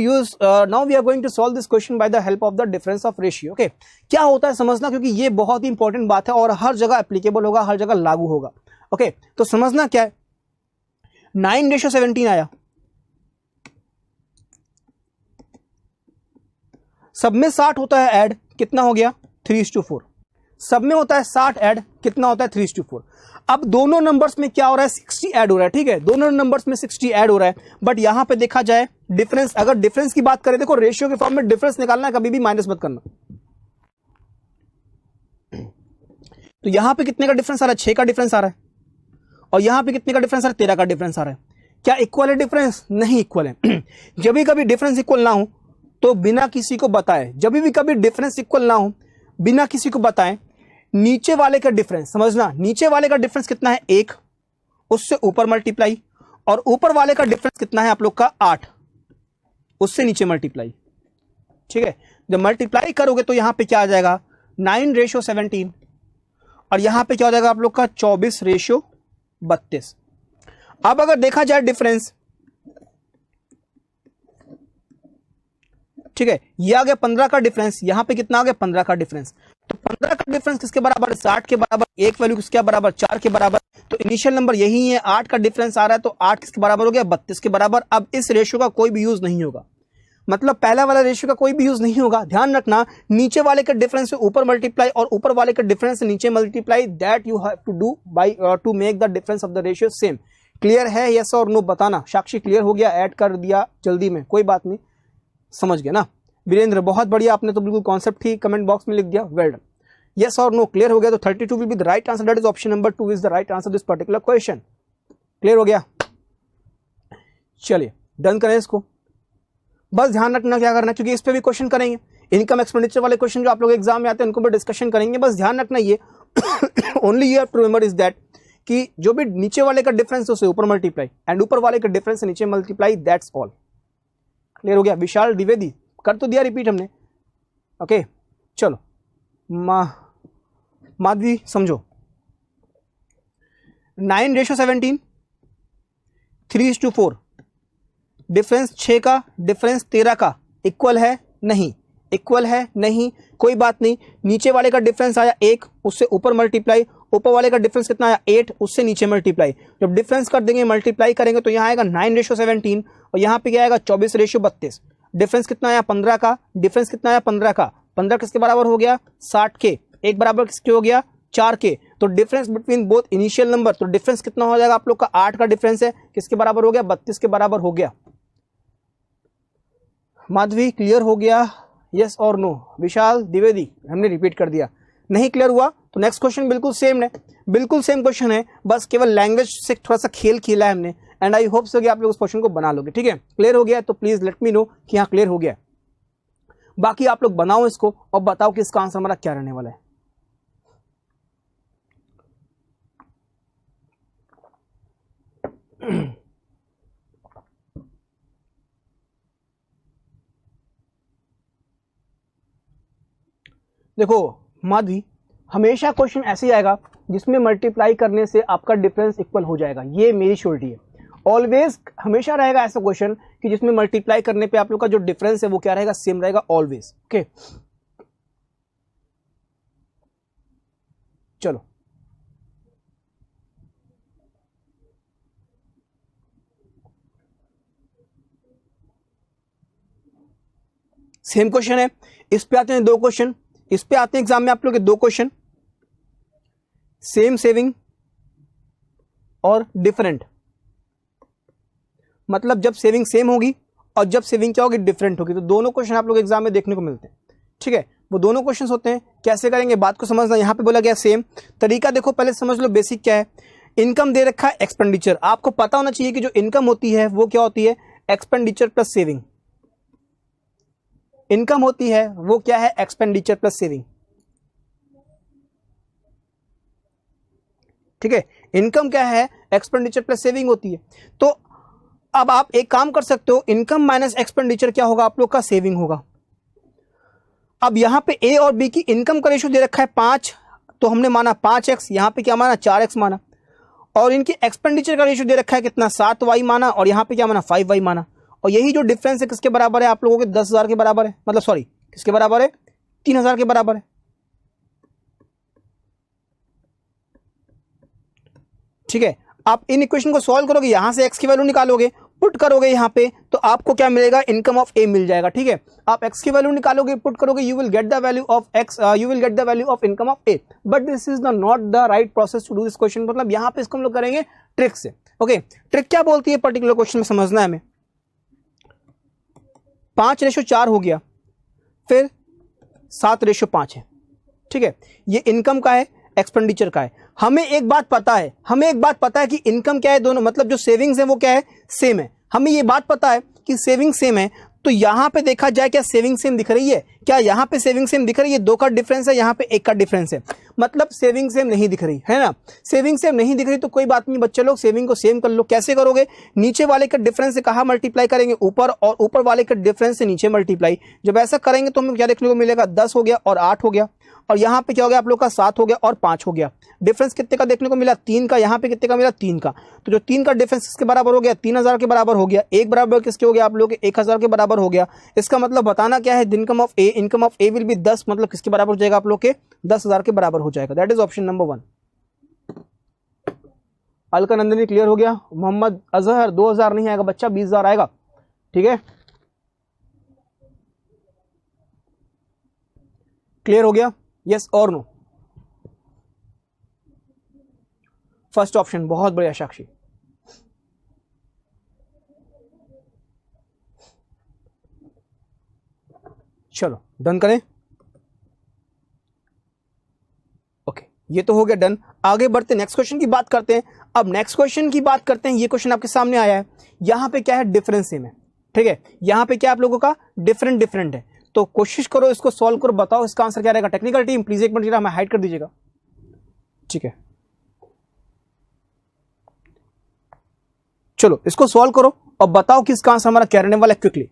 to solve this question by the help of the difference of ratio. okay, क्या होता है समझना, क्योंकि ये बहुत ही important बात है और हर जगह एप्लीकेबल होगा, हर जगह लागू होगा. ओके तो समझना क्या है. 9:17 आया, सब में 60 होता है ऐड, कितना हो गया? 3:4. सब में होता है 60 ऐड, कितना होता है? 3:4. अब दोनों नंबर्स में क्या हो रहा है? 60 ऐड हो रहा है. ठीक है, दोनों नंबर्स में 60 ऐड हो रहा है. बट यहां पे देखा जाए डिफरेंस, अगर डिफरेंस की बात करें, देखो रेशियो के फॉर्म में डिफरेंस निकालना है, कभी भी माइनस मत करना. तो यहां पे कितने का डिफरेंस आ रहा है? 6 का डिफरेंस आ रहा है. और यहां पे कितने का डिफरेंस आ रहा है? 13 का डिफरेंस आ रहा है. क्या इक्वल है डिफरेंस? नहीं इक्वल है. जब भी कभी डिफरेंस इक्वल ना हो तो बिना किसी को बताए, जब भी कभी डिफरेंस इक्वल ना हो बिना किसी को बताए, नीचे वाले का डिफरेंस समझना, नीचे वाले का डिफरेंस कितना है? 1, उससे ऊपर मल्टीप्लाई, और ऊपर वाले का डिफरेंस कितना है आप लोग का? 8, उससे नीचे मल्टीप्लाई. ठीक है, जब मल्टीप्लाई करोगे तो यहां पे क्या आ जाएगा? 9:17. और यहां पे क्या हो जाएगा आप लोग का? 24:32. अब अगर देखा जाए डिफरेंस, ठीक है, ये आ गया 15 का डिफरेंस, यहां पे कितना आ गया? 15 का डिफरेंस. तो 15 का डिफरेंस किसके बराबर? 60 के बराबर. एक वैल्यू किसके बराबर? 4 के बराबर. तो इनिशियल नंबर यही है, 8 का डिफरेंस आ रहा है, तो 8 किसके बराबर हो गया? 32 के बराबर. अब इस रेशियो का कोई भी यूज नहीं होगा, मतलब पहला वाला रेशियो का कोई भी यूज नहीं होगा. ध्यान रखना, नीचे वाले के डिफरेंस से ऊपर मल्टीप्लाई और ऊपर वाले के डिफरेंस से नीचे multiply, that you have to do by to make the difference of the ratio same. Clear है? यस और नो बताना. साक्षी क्लियर हो गया? ऐड कर दिया जल्दी में, कोई बात नहीं, समझ गया ना. वीरेंद्र बहुत बढ़िया, आपने तो बिल्कुल कॉन्सेप्ट ही कमेंट बॉक्स में लिख दिया. Well done. यस और नो क्लियर हो गया. तो 32 will be the right answer, that is option number 2 is the right answer this particular question. Clear हो गया? चलिए डन करें इसको. बस ध्यान रखना क्या करना है, क्योंकि इस पे भी क्वेश्चन करेंगे, इनकम एक्सपेंडिचर वाले क्वेश्चन जो आप लोग एग्जाम में आते हैं उनको भी डिस्कशन करेंगे. बस ध्यान रखना ये only you have to remember is that कि जो भी नीचे वाले का डिफरेंस है उसे ऊपर मल्टीप्लाई एंड ऊपर वाले का डिफरेंस से नीचे मल्टीप्लाई, दैट्स ऑल. क्लियर हो गया? विशाल द्विवेदी कर तो दिया रिपीट हमने. ओके चलो माधवी समझो. 9:17, 3:4. डिफरेंस 6 का, डिफरेंस 13 का, इक्वल है? नहीं. इक्वल है? नहीं, कोई बात नहीं. नीचे वाले का डिफरेंस आया 1, उससे ऊपर मल्टीप्लाई, ऊपर वाले का डिफरेंस कितना आया? 8, उससे नीचे मल्टीप्लाई. जब डिफरेंस कर देंगे मल्टीप्लाई करेंगे तो यहाँ आएगा 9:17 और यहाँ पे क्या आएगा? 24:32. डिफरेंस कितना आया? 15 का. डिफरेंस कितना आया? 15 का. 15 किसके बराबर हो गया? 60 के. एक बराबर किसके हो गया? 4 के. तो difference between both initial number, तो डिफरेंस कितना हो जाएगा आप लोग का? 8 का डिफरेंस है, किसके बराबर हो गया? 32 के बराबर हो गया. माधवी क्लियर हो गया? यस और नो? विशाल द्विवेदी हमने रिपीट कर दिया. नहीं क्लियर हुआ तो नेक्स्ट क्वेश्चन बिल्कुल सेम है, बिल्कुल सेम क्वेश्चन है, बस केवल लैंग्वेज से थोड़ा सा खेल खेला है हमने. एंड आई होप सो कि आप लोग उस क्वेश्चन को बना लोगे. ठीक है, क्लियर हो गया तो प्लीज लेट मी नो कि हाँ क्लियर हो गया. बाकी आप लोग बनाओ इसको और बताओ कि इसका आंसर हमारा क्या रहने वाला है. देखो माधवी, हमेशा क्वेश्चन ऐसे ही आएगा जिसमें मल्टीप्लाई करने से आपका डिफरेंस इक्वल हो जाएगा, ये मेरी श्योरिटी है. ऑलवेज हमेशा रहेगा ऐसा क्वेश्चन कि जिसमें मल्टीप्लाई करने पे आप लोग का जो डिफरेंस है वो क्या रहेगा? सेम रहेगा ऑलवेज. ओके चलो सेम क्वेश्चन है. इस पे आते हैं 2 क्वेश्चन, इस पे आते हैं एग्जाम में आप लोग के 2 क्वेश्चन, सेम सेविंग और डिफरेंट. मतलब जब सेविंग सेम होगी और जब सेविंग क्या होगी? डिफरेंट होगी. तो दोनों क्वेश्चन आप लोग एग्जाम में देखने को मिलते हैं. ठीक है, वो दोनों क्वेश्चन होते हैं. कैसे करेंगे बात को समझना. यहां पे बोला गया सेम तरीका. देखो पहले समझ लो बेसिक क्या है. इनकम दे रखा है, एक्सपेंडिचर. आपको पता होना चाहिए कि जो इनकम होती है वो क्या होती है? Expenditure plus saving. इनकम होती है वो क्या है, एक्सपेंडिचर प्लस सेविंग। ठीक है, इनकम क्या है, एक्सपेंडिचर प्लस सेविंग होती है। तो अब आप एक काम कर सकते हो, इनकम माइनस एक्सपेंडिचर क्या होगा आप लोग का, सेविंग होगा। अब यहां पे ए और बी की इनकम का रेशियो दे रखा है 5, तो हमने माना 5x, यहां पे क्या माना 4x माना, और इनकी एक्सपेंडिचर का रेशियो दे रखा है कितना 7y माना, और यहां पे क्या माना 5y माना। और यही जो डिफरेंस है किसके बराबर है आप लोगों के, 10,000 के बराबर है, मतलब सॉरी किसके बराबर है, 3,000 के बराबर है। ठीक है, आप इन इक्वेशन को सॉल्व करोगे, यहां से x की वैल्यू निकालोगे, पुट करोगे यहां पे, तो आपको क्या मिलेगा, इनकम ऑफ ए मिल जाएगा। ठीक है, आप x की वैल्यू निकालोगे, पुट करोगे, you will get the value of x, you will get the value of income of A. But this is the not the right process to do this question, मतलब यहां पे इसको हम लोग करेंगे ट्रिक से। ओके, ट्रिक क्या बोलती है पर्टिकुलर क्वेश्चन में समझना है हमें। 5:4 हो गया, फिर 7:5 है। ठीक है, ये इनकम का है, एक्सपेंडिचर का है। हमें एक बात पता है कि इनकम क्या है, दोनों मतलब जो सेविंग्स है वो क्या है, सेम है। हमें ये बात पता है कि सेविंग सेम है, तो यहां पे देखा जाए क्या सेविंग सेम दिख रही है, क्या यहां पे सेविंग सेम दिख रही है, 2 का डिफरेंस है, यहां पे 1 का डिफरेंस है, मतलब सेविंग सेम नहीं दिख रही है ना। सेविंग सेम नहीं दिख रही तो कोई बात नहीं बच्चे लोग, सेविंग को सेम कर लो। कैसे करोगे, नीचे वाले का डिफरेंस से कहां मल्टीप्लाई करेंगे, ऊपर, और ऊपर वाले का डिफरेंस से नीचे मल्टीप्लाई। जब ऐसा करेंगे तो हमें क्या देखने को मिलेगा, 10 हो गया और 8 हो गया, और यहां पे क्या हो गया आप लोग का 7 हो गया और 5 हो गया। डिफरेंस कितने का देखने को मिला, 3 का, यहां पे कितने का मिला, 3 का। तो जो 3 का डिफरेंस किसके बराबर हो गया, 3,000 के बराबर हो गया। एक बराबर किसके हो गया आप लोग के, 1,000 के बराबर हो गया। इसका मतलब बताना क्या है, income of A will be 10, मतलब किसके बराबर हो जाएगा आप लोग के, 10,000 के बराबर हो जाएगा। That is option number 1। Alka Nandini clear हो गया। मोहम्मद अजहर 2,000 नहीं आएगा बच्चा, 20,000 आएगा। ठीक है, क्लियर हो गया, यस और नो। फर्स्ट ऑप्शन, बहुत बढ़िया साक्षी। चलो डन करें। ओके, ये तो हो गया डन। आगे बढ़ते नेक्स्ट क्वेश्चन की बात करते हैं। अब नेक्स्ट क्वेश्चन की बात करते हैं, ये क्वेश्चन आपके सामने आया है, यहां पे क्या है, डिफरेंस सेम है। ठीक है, यहां पे क्या आप लोगों का डिफरेंट है, तो कोशिश करो इसको सॉल्व करो, बताओ इसका आंसर क्या रहेगा। टेक्निकल टीम प्लीज एक मिनट हमें हाइड कर दीजिएगा। ठीक है, चलो इसको सॉल्व करो और बताओ कि इसका आंसर हमारा क्या रहने वाला है, क्विकली।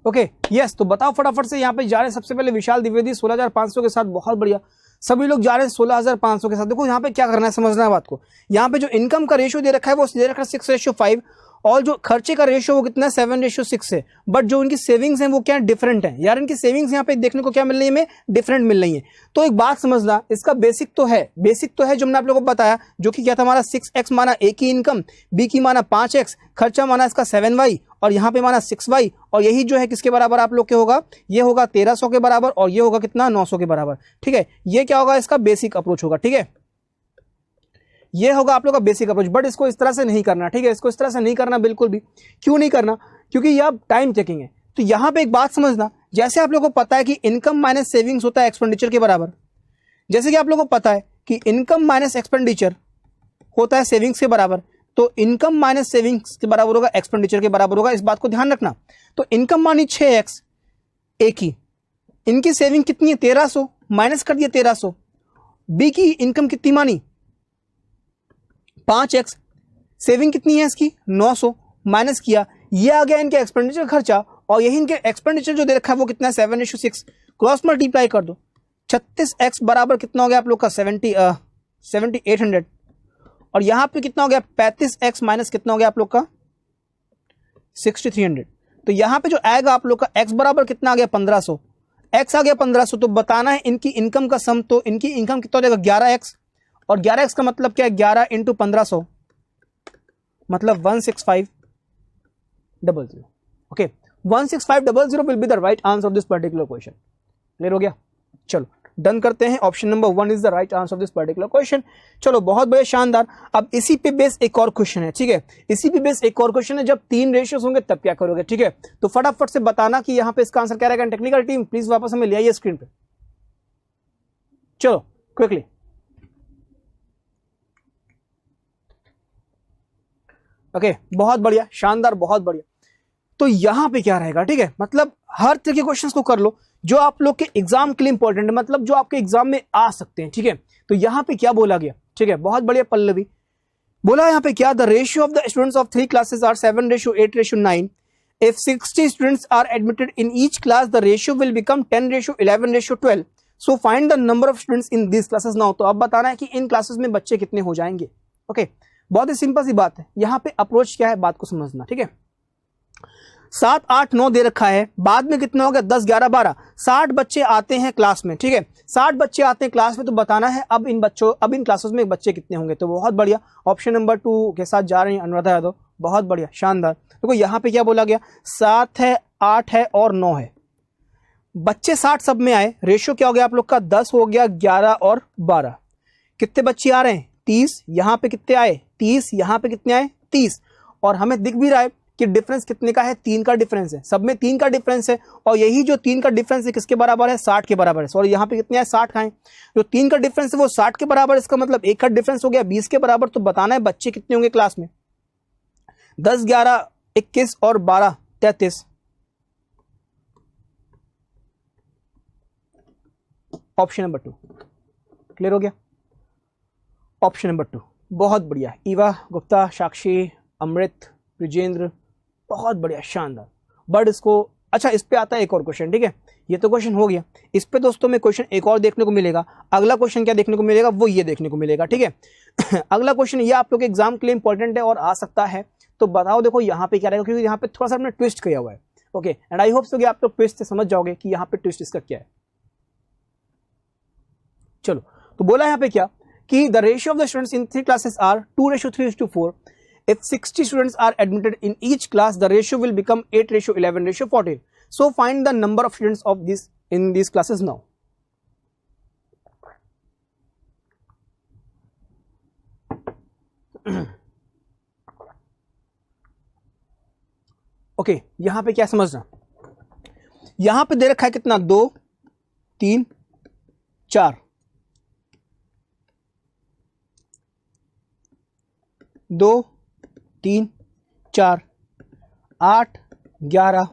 ओके यस, तो बताओ फटाफट से, यहाँ पे जा रहे हैं सबसे पहले विशाल द्विवेदी 16,500 के साथ, बहुत बढ़िया। सभी लोग जा रहे हैं 16,500 के साथ। देखो यहाँ पे क्या करना है, समझना है बात को। यहाँ पे जो इनकम का रेशियो दे रखा है वो दे रखा है 6:5 और जो खर्चे का रेशियो वो कितना है 7:6 है। बट जो इनकी सेविंग्स हैं वो क्या डिफरेंट है यार। इनकी सेविंग्स यहाँ पे देखने को क्या मिल रही है, हमें डिफरेंट मिल रही है। तो एक बात समझना, इसका बेसिक तो है जो मैंने आप लोगों को बताया, जो कि क्या था हमारा 6x माना ए की इनकम, बी की माना 5x, खर्चा माना इसका 7y और यहाँ पे माना 6y, और यही जो है किसके बराबर आप लोग के होगा, ये होगा 1300 के बराबर और ये होगा कितना 900 के बराबर। ठीक है, ये क्या होगा, इसका बेसिक अप्रोच होगा। ठीक है, ये होगा आप लोग का बेसिक अप्रोच। बट इसको इस तरह से नहीं करना। ठीक है, इसको इस तरह से नहीं करना बिल्कुल भी। क्यों नहीं करना, क्योंकि यह टाइम चेकिंग है। तो यहां पे एक बात समझना, जैसे आप लोगों को पता है कि इनकम माइनस सेविंग्स होता है एक्सपेंडिचर के बराबर, जैसे कि आप लोगों को पता है कि इनकम माइनस एक्सपेंडिचर होता है सेविंग्स के बराबर, तो इनकम माइनस सेविंग्स के बराबर होगा एक्सपेंडिचर के बराबर होगा। इस बात को ध्यान रखना। तो इनकम मानी 6x ए की, इनकी सेविंग कितनी है 1300, माइनस कर दिया 1300। बी की इनकम कितनी मानी 5x, सेविंग कितनी है इसकी 900, माइनस किया, ये आ गया इनके एक्सपेंडिचर खर्चा, और यही इनके एक्सपेंडिचर जो दे रखा है वो कितना है 7:6, क्रॉस मल्टीप्लाई कर दो। 36x बराबर कितना हो गया आप लोग का 7800, और यहां पे कितना हो गया 35x माइनस कितना हो गया आप लोग का 6300। तो यहां पे जो आएगा आप लोग का x बराबर कितना आ गया 1500, x आ गया 1500। तो बताना है इनकी इनकम का सम, तो इनकी इनकम कितना हो जाएगा 11x, और 11x का मतलब क्या है 11 इंटू 1500 मतलब 16500। Okay, 16500 will be the right answer of this particular question. Clear हो गया, चलो डन करते हैं। Option number 1 is the right answer of this particular question. चलो बहुत बढ़िया, शानदार। अब इसी पे बेस एक और क्वेश्चन है। ठीक है, इसी पे बेस एक और क्वेश्चन है, जब 3 रेशियोज होंगे तब क्या करोगे। ठीक है, तो फटाफट से बताना कि यहां पे इसका आंसर क्या रहेगा। टेक्निकल टीम प्लीज वापस हमें ले आइए स्क्रीन पे, चलो क्विकली। ओके, बहुत बढ़िया, शानदार, बहुत बढ़िया। तो यहां पे क्या रहेगा, ठीक है, मतलब हर तरह के क्वेश्चंस को कर लो जो आप लोग के एग्जाम के लिए इंपॉर्टेंट है, मतलब जो आपके एग्जाम में आ सकते हैं। ठीक है, तो यहां पे क्या बोला गया, ठीक है, बहुत बढ़िया पल्लवी बोला यहां पे क्या, the ratio of the students of 3 classes are 7:8:9। If 60 students are admitted in each class the ratio will become 10:11:12। So find the number of students in this classes now. तो अब बताना है कि इन क्लासेस में बच्चे कितने हो जाएंगे। ओके, बहुत ही सिंपल सी बात है। यहां पे अप्रोच क्या है, बात को समझना। ठीक है, 7, 8, 9 दे रखा है, बाद में कितना हो गया 10, 11, 12, 60 बच्चे आते हैं क्लास में। ठीक है, 60 बच्चे आते हैं क्लास में, तो बताना है अब इन क्लासेस में बच्चे कितने होंगे। तो बहुत बढ़िया, ऑप्शन नंबर 2 के साथ जा रहे हैं अनुराधा यादव, बहुत बढ़िया, शानदार। देखो यहाँ पे क्या बोला गया, 7 है, 8 है और 9 है, बच्चे 60 सब में आए, रेशियो क्या हो गया आप लोग का 10 हो गया, 11 और 12। कितने बच्चे आ रहे हैं 30, यहाँ पे कितने आए 30, यहाँ पे कितने आए 30, और हमें दिख भी रहा है कि डिफरेंस कितने का है, 3 का डिफरेंस है, सब में 3 का डिफरेंस है, और यही जो 3 का डिफरेंस है किसके बराबर है 60 के बराबर है। सॉरी, यहाँ पे कितने आए 60 का है, जो 3 का डिफरेंस है वो 60 के बराबर, इसका मतलब 1 का डिफरेंस हो गया 20 के बराबर। तो बताना है बच्चे कितने होंगे क्लास में, 10, 11, 21 और 12, 33। ऑप्शन नंबर 2 क्लियर हो गया, ऑप्शन नंबर 2, बहुत बढ़िया। ईवा गुप्ता, साक्षी, अमृत, विजेंद्र, बहुत बढ़िया, शानदार। बट इसको अच्छा, इस पे आता है एक और क्वेश्चन। ठीक है, ये तो क्वेश्चन हो गया, इस पे दोस्तों में क्वेश्चन एक और देखने को मिलेगा। अगला क्वेश्चन क्या देखने को मिलेगा, वो ये देखने को मिलेगा। ठीक है अगला क्वेश्चन ये आप लोग के एग्जाम के लिए इंपॉर्टेंट है और आ सकता है। तो बताओ देखो यहाँ पे क्या रहेगा, क्योंकि यहाँ पे थोड़ा सा हमने ट्विस्ट किया हुआ है। Okay, and I hope so कि आप लोग ट्विस्ट से समझ जाओगे कि यहाँ पे ट्विस्ट इसका क्या है। चलो, तो बोला यहाँ पे क्या कि the ratio of the students in 3 classes are 2:3:4। If 60 students are admitted in each class, the ratio will become 8:11:14. So find the number of students of this in these classes now. Okay, यहां पे क्या समझना, यहां पे दे रखा है कितना 2, 3, 4, 2, 3, 4, 8, 11,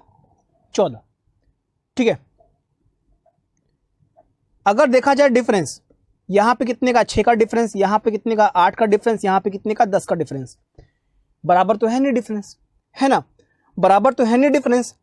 14। ठीक है, अगर देखा जाए डिफरेंस, यहां पे कितने का 6 का डिफरेंस, यहां पे कितने का 8 का डिफरेंस, यहां पे कितने का 10 का डिफरेंस, बराबर तो है नहीं डिफरेंस, है ना, बराबर तो है नहीं डिफरेंस।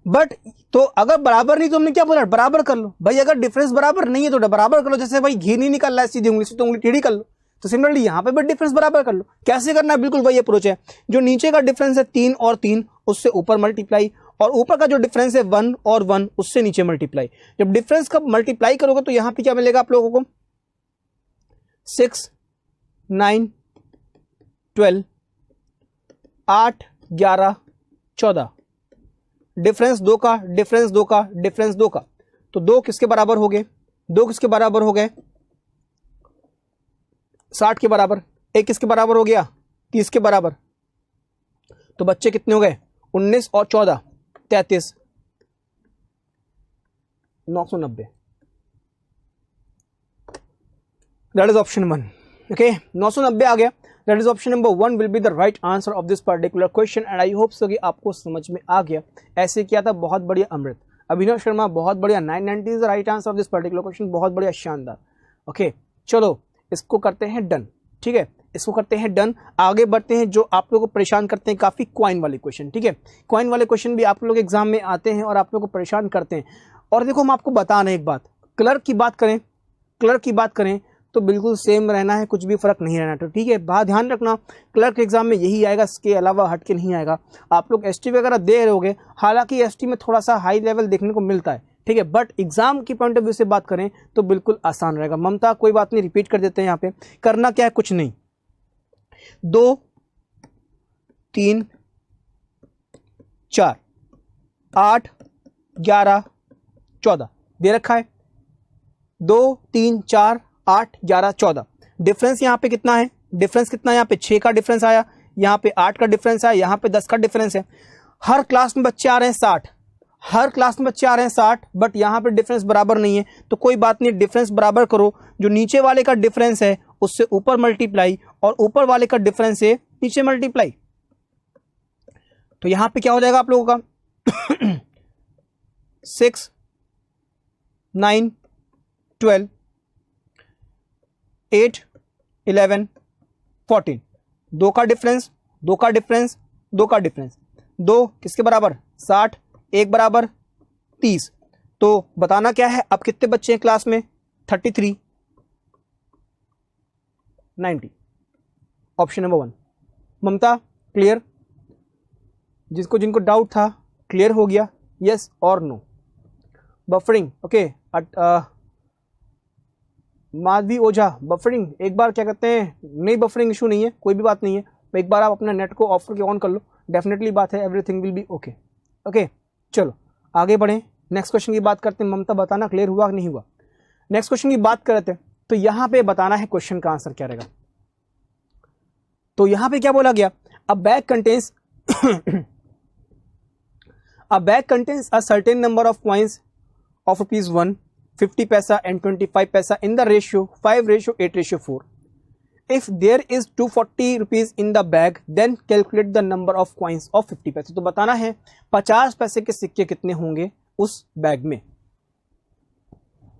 बट तो अगर बराबर नहीं तो हमने क्या बोला, बराबर कर लो भाई। अगर डिफरेंस बराबर नहीं है तो बराबर कर लो। जैसे भाई घी नहीं निकल रहा है सीधी उंगली से तो उंगली टेढ़ी कर लो। तो सिमिलरली यहाँ पे भी डिफरेंस बराबर कर लो। कैसे करना है, बिल्कुल वही अप्रोच है। जो नीचे का डिफरेंस है 3 और 3 उससे ऊपर मल्टीप्लाई, और ऊपर का जो डिफरेंस है 1 और 1 उससे नीचे मल्टीप्लाई। जब डिफरेंस का मल्टीप्लाई करोगे तो यहाँ पे क्या मिलेगा आप लोगों को, 6 9 12 8 11 14, डिफरेंस 2 का, डिफरेंस 2 का, डिफरेंस 2 का, तो 2 किसके बराबर हो गए, 2 किसके बराबर हो गए, 60 के बराबर। 1 किसके बराबर हो गया, 30 के बराबर। तो बच्चे कितने हो गए, 19 और 14 33, 990। That is option 1। ओके, 990 आ गया। That is option number 1 will be the right answer of this particular question and I hope so कि आपको समझ में आ गया। ऐसे किया था, बहुत बढ़िया अमृत। अभिनव शर्मा बहुत बढ़िया, 990 is the right answer of this particular question, बहुत बढ़िया, शानदार। ओके चलो इसको करते हैं डन। ठीक है, इसको करते हैं डन। आगे बढ़ते हैं, जो आप लोगों को परेशान करते हैं काफी, क्वाइन वाले क्वेश्चन। ठीक है, क्वाइन वाले क्वेश्चन भी आप लोग एग्जाम में आते हैं और आप लोगों को परेशान करते हैं। और देखो हम आपको बता रहे हैं एक बात, क्लर्क की बात करें, क्लर्क की बात करें तो बिल्कुल सेम रहना है, कुछ भी फर्क नहीं रहना। तो ठीक है, बात ध्यान रखना, क्लर्क एग्जाम में यही आएगा, इसके अलावा हट के नहीं आएगा। आप लोग एसटी वगैरह दे रहोगे, हालांकि एसटी में थोड़ा सा हाई लेवल देखने को मिलता है। ठीक है, बट एग्जाम की पॉइंट ऑफ व्यू से बात करें तो बिल्कुल आसान रहेगा। ममता कोई बात नहीं, रिपीट कर देते हैं। यहाँ पे करना क्या है, कुछ नहीं, 2 3 4 8 11 14 दे रखा है। 2 3 4 8 11 14, डिफरेंस यहाँ पे कितना है, डिफरेंस कितना है, यहाँ पे 6 का डिफरेंस आया, यहाँ पे 8 का डिफरेंस आया, यहाँ पे 10 का डिफरेंस है। हर क्लास में बच्चे आ रहे हैं 60, हर क्लास में बच्चे आ रहे हैं 60, बट यहाँ पे डिफरेंस बराबर नहीं है। तो कोई बात नहीं, डिफरेंस बराबर करो। जो नीचे वाले का डिफरेंस है उससे ऊपर मल्टीप्लाई, और ऊपर वाले का डिफरेंस से नीचे मल्टीप्लाई। तो यहाँ पे क्या हो जाएगा आप लोगों का 6 9 12 8 11 14, 2 का डिफरेंस, 2 का डिफरेंस, 2 का डिफरेंस, 2 किसके बराबर 60, 1 बराबर 30। तो बताना क्या है, अब कितने बच्चे हैं क्लास में, 33 90, ऑप्शन नंबर 1। ममता क्लियर, जिसको जिनको डाउट था क्लियर हो गया, यस और नो। बफरिंग ओके, माधवी ओझा बफरिंग एक बार क्या कहते हैं, नहीं बफरिंग इशू नहीं है, कोई भी बात नहीं है। एक बार आप अपना नेट को ऑफ करके ऑन कर लो, डेफिनेटली बात है, everything will be okay. Okay चलो आगे बढ़ें, नेक्स्ट क्वेश्चन की बात करते हैं। ममता बताना क्लियर हुआ कि नहीं हुआ। नेक्स्ट क्वेश्चन की बात करते हैं, तो यहां पे बताना है क्वेश्चन का आंसर क्या रहेगा। तो यहां पे क्या बोला गया, अ bag contains a bag contains a certain number of coins of ₹1, 50 पैसा and 25 पैसा in the ratio 5:8:4. If there is 240 rupees in the bag, then calculate the number of coins of 50 पैसे। तो बताना है 50 पैसे के सिक्के कितने होंगे उस बैग में।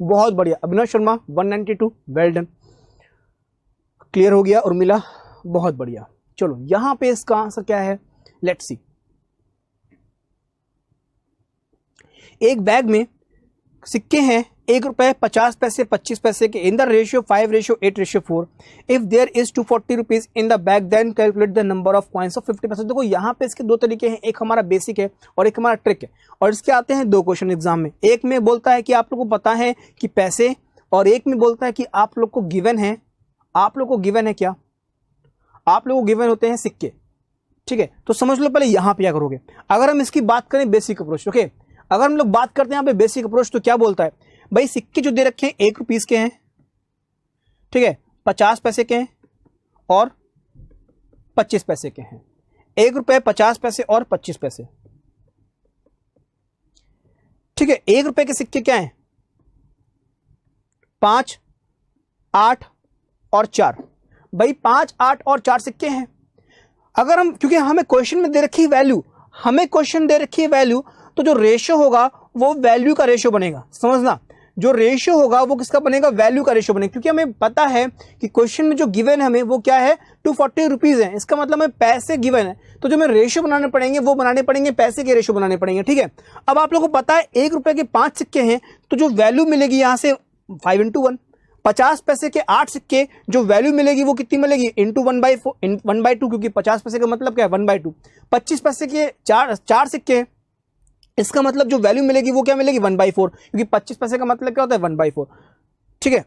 बहुत बढ़िया अभिनव शर्मा 192, वेल डन, क्लियर हो गया। उर्मिला बहुत बढ़िया। चलो यहां पे इसका आंसर क्या है, लेट्स सी। एक बैग में सिक्के हैं ₹1, 50 पैसे, 25 पैसे के, in the ratio 5:8:4। If there is 240 rupees in the bag, then calculate the number of coins of 50 पैसे। देखो यहाँ पे इसके दो तरीके हैं, एक हमारा बेसिक है और एक हमारा ट्रिक है, और इसके आते हैं 2 क्वेश्चन एग्जाम में। एक में बोलता है कि आप लोग को पता है कि पैसे, और एक में बोलता है कि आप लोग को गिवन है, आप लोग को गिवन है क्या, आप लोग को गिवन होते हैं सिक्के। ठीक है, तो समझ लो पहले यहाँ पे क्या करोगे। अगर हम इसकी बात करें बेसिक अप्रोच, ओके, अगर हम लोग बात करते हैं यहाँ पे बेसिक अप्रोच, तो क्या बोलता है भाई, सिक्के जो दे रखे हैं ₹1 के हैं, ठीक है, 50 पैसे के हैं और 25 पैसे के हैं। ₹1, 50 पैसे और 25 पैसे। ठीक है, ₹1 के सिक्के क्या हैं, 5, 8 और 4। भाई 5, 8 और 4 सिक्के हैं। अगर हम, क्योंकि हमें क्वेश्चन में दे रखी वैल्यू, हमें क्वेश्चन दे रखी है वैल्यू, तो जो रेशियो होगा वो वैल्यू का रेशियो बनेगा। समझना, जो रेशियो होगा वो किसका बनेगा, वैल्यू का रेशियो बनेगा, क्योंकि हमें पता है कि क्वेश्चन में जो गिवन है हमें वो क्या है 240 रुपीज है, इसका मतलब हमें पैसे गिवन है, तो जो हमें रेशियो बनाने पड़ेंगे वो बनाने पड़ेंगे, पैसे के रेशियो बनाने पड़ेंगे। ठीक है, अब आप लोगों को पता है 1 रुपए के 5 सिक्के हैं, तो जो वैल्यू मिलेगी यहाँ से 5 into 1, 50 पैसे के 8 सिक्के, जो वैल्यू मिलेगी वो कितनी मिलेगी इंटू 1/2, क्योंकि 50 पैसे का मतलब क्या है 1/2। 25 पैसे के 4 सिक्के हैं, इसका मतलब जो वैल्यू मिलेगी वो क्या मिलेगी 1/4, क्योंकि 25 पैसे का मतलब क्या होता है 1/4। ठीक है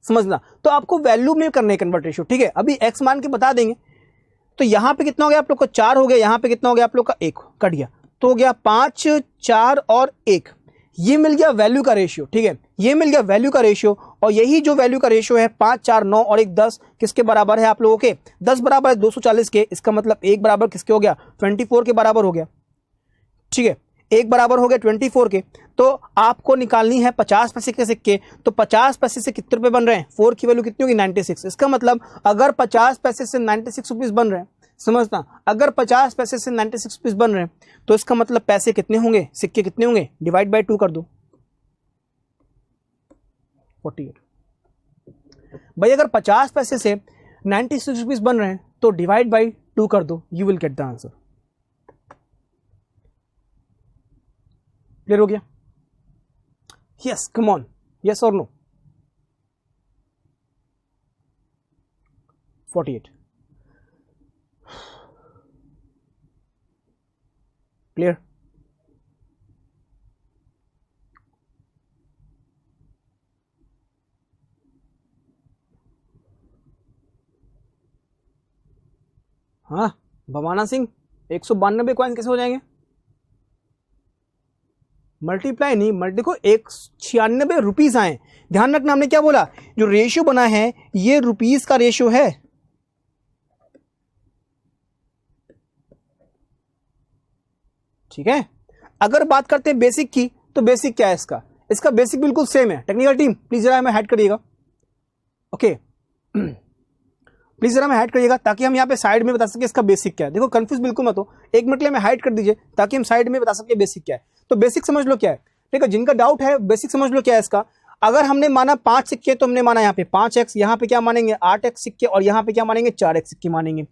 समझना, तो आपको वैल्यू में करने कन्वर्ट रेशियो। ठीक है, अभी एक्स मान के बता देंगे, तो यहां पे कितना हो गया आप लोग का 4 हो गया, यहां पे कितना हो गया आप लोग का 1 कट गया, तो हो गया 5, 4 और 1, ये मिल गया वैल्यू का रेशियो। ठीक है, ये मिल गया वैल्यू का रेशियो, और यही जो वैल्यू का रेशियो है 5, 4, 9 और 1 10 किसके बराबर है आप लोगों के, 10 बराबर है 240 के, इसका मतलब 1 बराबर किसके हो गया 24 के बराबर हो गया। ठीक है, 1 बराबर हो गया 24 के, तो आपको निकालनी है 50 पैसे के सिक्के, तो 50 पैसे से कितने रुपए बन रहे हैं, 4 की वैल्यू कितनी होगी 96, इसका मतलब अगर 50 पैसे से 96 रुपीज बन रहे हैं, समझना, अगर 50 पैसे से 96 रुपीज बन रहे हैं तो इसका मतलब पैसे कितने होंगे, सिक्के कितने होंगे, डिवाइड बाय 2 कर दो 48। भाई अगर 50 पैसे से 96 रुपीज बन रहे हैं तो डिवाइड बाय 2 कर दो, you will get the answer. Clear हो गया, यस कम ऑन, यस और नो। 48 क्लियर, हाँ भवाना सिंह 192 कॉइन कैसे हो जाएंगे, मल्टीप्लाई नहीं देखो 196 रुपीज आए, ध्यान रखना हमने क्या बोला, जो रेशियो बना है ये रुपीस का रेशियो है। ठीक है, अगर बात करते हैं बेसिक की, तो बेसिक क्या है इसका, इसका बेसिक बिल्कुल सेम है। टेक्निकल टीम प्लीज जरा हमें हाइड करिएगा, ओके प्लीज जरा हमें हाइड करिएगा ताकि हम यहाँ पे साइड में बता सके इसका बेसिक क्या है। देखो कंफ्यूज बिल्कुल मत हो, 1 मिनट के लिए हमें हाइड कर दीजिए ताकि हम साइड में बता सके बेसिक क्या है। तो बेसिक समझ लो क्या है, ठीक है, जिनका डाउट है बेसिक समझ लो क्या है इसका। अगर हमने माना 5 सिक्के तो हमने माना यहाँ पे 5x, यहाँ पे क्या मानेंगे 8x सिक्के, और यहाँ पे क्या मानेंगे 4x सिक्के मानेंगे।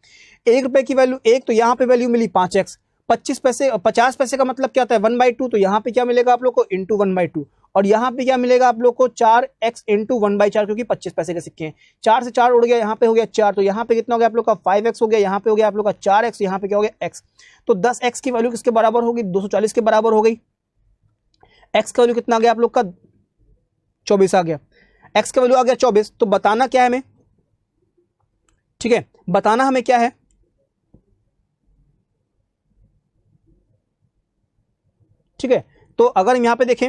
1 रुपए की वैल्यू 1, तो यहाँ पे वैल्यू मिली 5x। 25 पैसे 50 पैसे का मतलब क्या होता है 1/2, तो यहाँ पे क्या मिलेगा आप लोग को इंटू 1/2, और यहाँ पे क्या मिलेगा आप लोग को 4x इंटू 1/4, क्योंकि 25 पैसे के सिक्के हैं। 4 से 4 उड़ गया, यहाँ पे हो गया 4, तो यहाँ पे कितना हो गया आप लोग का 5x हो गया, यहाँ पे हो गया आप लोग का 4x, यहाँ पे क्या हो गया x। तो 10x की वैल्यू किसके बराबर होगी 240 के बराबर हो गई। x का वैल्यू कितना आ गया आप लोग का 24 आ गया, x का वैल्यू आ गया 24। तो बताना क्या है हमें, ठीक है, बताना हमें क्या है, ठीक है। तो अगर हम यहां पे देखें